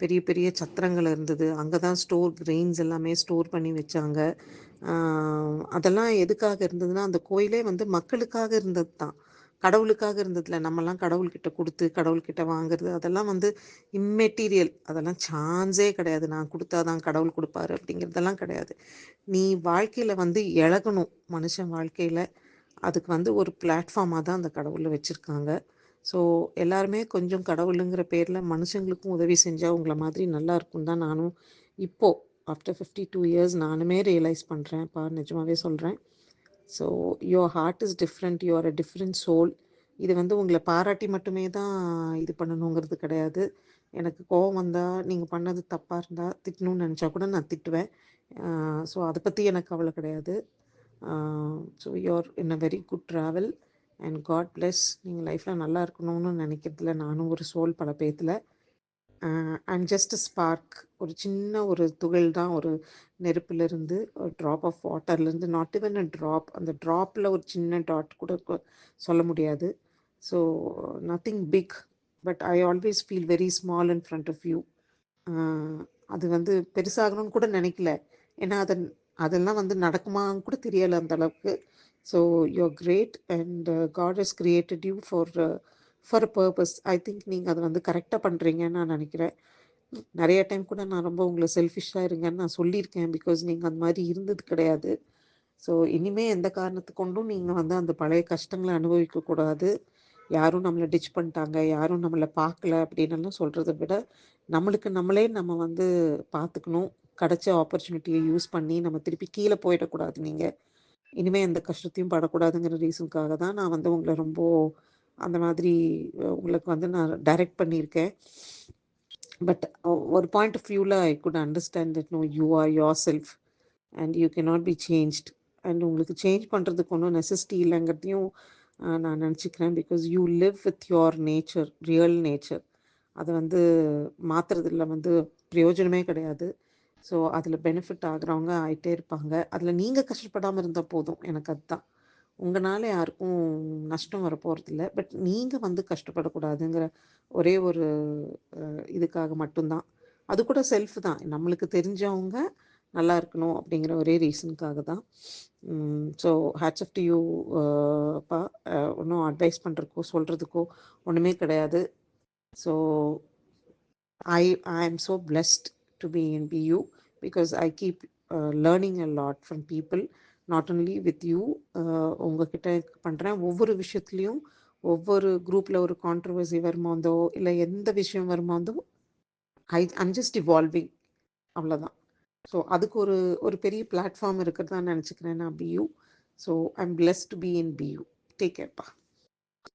பெரிய பெரிய சத்திரங்கள் இருந்தது. அங்க தான் ஸ்டோர் கிரெயின்ஸ் எல்லாமே ஸ்டோர் பண்ணி வச்சாங்க. ஆ அதெல்லாம் எதுக்காக இருந்ததுன்னா, அந்த கோயிலே வந்து மக்களுக்காக இருந்தது தான். கடவுளுக்காக இருந்ததில்ல. நம்மலாம் கடவுள்கிட்ட குடுத்து, கடவுள்கிட்ட வாங்குறது, அதெல்லாம் வந்து இம்மெட்டீரியல். அதெல்லாம் சான்ஸே கிடையாது. நான் குடுத்தா தான் கடவுள் குடுப்பாரு அப்படிங்கிறதெல்லாம் கிடையாது. நீ வாழ்க்கையில வந்து எழகணும். மனுஷன் வாழ்க்கையில. அதுக்கு வந்து ஒரு பிளாட்ஃபார்மா தான் அந்த கடவுள வச்சிருக்காங்க. ஸோ எல்லாருமே கொஞ்சம் கடவுளுங்கிற பேர்ல மனுஷங்களுக்கும் உதவி செஞ்சா உங்கள மாதிரி நல்லா இருக்கும்னு தான் நானும் இப்போ ஆஃப்டர் 52 இயர்ஸ் நானுமே ரியலைஸ் பண்றேன்ப்பா. நிஜமாவே சொல்றேன். So your heart is different. You are a different soul. இது வந்து உங்கள பாராட்டி மட்டுமே தான் இது பண்ணணுங்கிறது கிடையாது. எனக்கு கோவம் வந்தா, நீங்க பண்ணது தப்பா இருந்தா, திட்டணும்னு நெனச்சா கூட நான் திட்டுவேன். ஸோ அத பத்தி எனக்கு கவல கிடையாது. So you are in a very good travel and god bless. நீங்க லைஃப்ல நல்லா இருக்கணும்னு நெனைக்கிறதுல நானும் ஒரு சோல் பல பேத்துல. And just a spark. ஒரு சின்ன ஒரு துகள் தான் ஒரு நெருப்பிலிருந்து, ஒரு ட்ராப் ஆஃப் வாட்டர்லேருந்து, நாட் ஈவன் அ ட்ராப். அந்த ட்ராப்பில் ஒரு சின்ன டாட் கூட சொல்ல முடியாது. So nothing big. But I always feel very small in front of you. அது வந்து பெருசாகணும்னு கூட நினைக்கல. ஏன்னா அதெல்லாம் வந்து நடக்குமான்னு கூட தெரியல அந்த அளவுக்கு. So you're great and God has created you for a purpose. I think நீங்கள் அதை வந்து கரெக்டாக பண்ணுறீங்கன்னு நான் நினைக்கிறேன். நிறைய டைம் கூட நான் ரொம்ப உங்களை செல்ஃபிஷாக இருங்கன்னு நான் சொல்லியிருக்கேன். பிகாஸ் நீங்கள் அந்த மாதிரி இருந்தது கிடையாது. ஸோ இனிமே எந்த காரணத்து கொண்டும் நீங்கள் வந்து அந்த பழைய கஷ்டங்களை அனுபவிக்கக்கூடாது. யாரும் நம்மளை டிச் பண்ணிட்டாங்க, யாரும் நம்மளை பார்க்கல அப்படின்னெல்லாம் சொல்கிறத விட, நம்மளுக்கு நம்மளே நம்ம வந்து பார்த்துக்கணும். கிடைச்ச ஆப்பர்ச்சுனிட்டியை யூஸ் பண்ணி நம்ம திருப்பி கீழே போயிடக்கூடாது. நீங்கள் இனிமே எந்த கஷ்டத்தையும் படக்கூடாதுங்கிற ரீசனுக்காக தான் நான் வந்து உங்களை ரொம்ப அந்த மாதிரி உங்களுக்கு வந்து நான் டைரக்ட் பண்ணியிருக்கேன். பட் ஒரு பாயிண்ட் ஆஃப் வியூவில் I good understand that no you are yourself and you cannot be changed. And உங்களுக்கு சேஞ்ச் பண்ணுறதுக்கு ஒன்றும் நெசசிட்டி இல்லைங்கிறதையும் நான் நினச்சிக்கிறேன். Because you live with your nature, real nature. அதை வந்து மாற்றுறதுல வந்து பிரயோஜனமே கிடையாது. ஸோ அதில் பெனிஃபிட் ஆகுறவங்க ஆகிட்டே இருப்பாங்க. அதில் நீங்கள் கஷ்டப்படாமல் இருந்தால் போதும். எனக்கு அதுதான். உங்களால் யாருக்கும் நஷ்டம் வரப்போகிறதில்ல. பட் நீங்கள் வந்து கஷ்டப்படக்கூடாதுங்கிற ஒரே ஒரு இதுக்காக மட்டும்தான். அது கூட செல்ஃப் தான். நம்மளுக்கு தெரிஞ்சவங்க நல்லா இருக்கணும் அப்படிங்கிற ஒரே ரீசனுக்காக தான். So hats off to you. பா ஒன்றும் அட்வைஸ் பண்ணுறதுக்கோ சொல்கிறதுக்கோ ஒன்றுமே கிடையாது. So I am so blessed to be in BU because I keep learning a lot from people, not only with you. உங்ககிட்ட பண்ணுறேன் ஒவ்வொரு விஷயத்துலையும். ஒவ்வொரு குரூப்பில் ஒரு கான்ட்ரவர்சி வரும்போதோ இல்லை எந்த விஷயம் வரும்போதோ ஐம் ஜஸ்ட் இவால்விங். அவ்வளோதான். ஸோ அதுக்கு ஒரு பெரிய பிளாட்ஃபார்ம் இருக்கிறதா நினச்சிக்கிறேன் நான் BU. So I'm blessed to be in BU. Take கேர்ப்பா.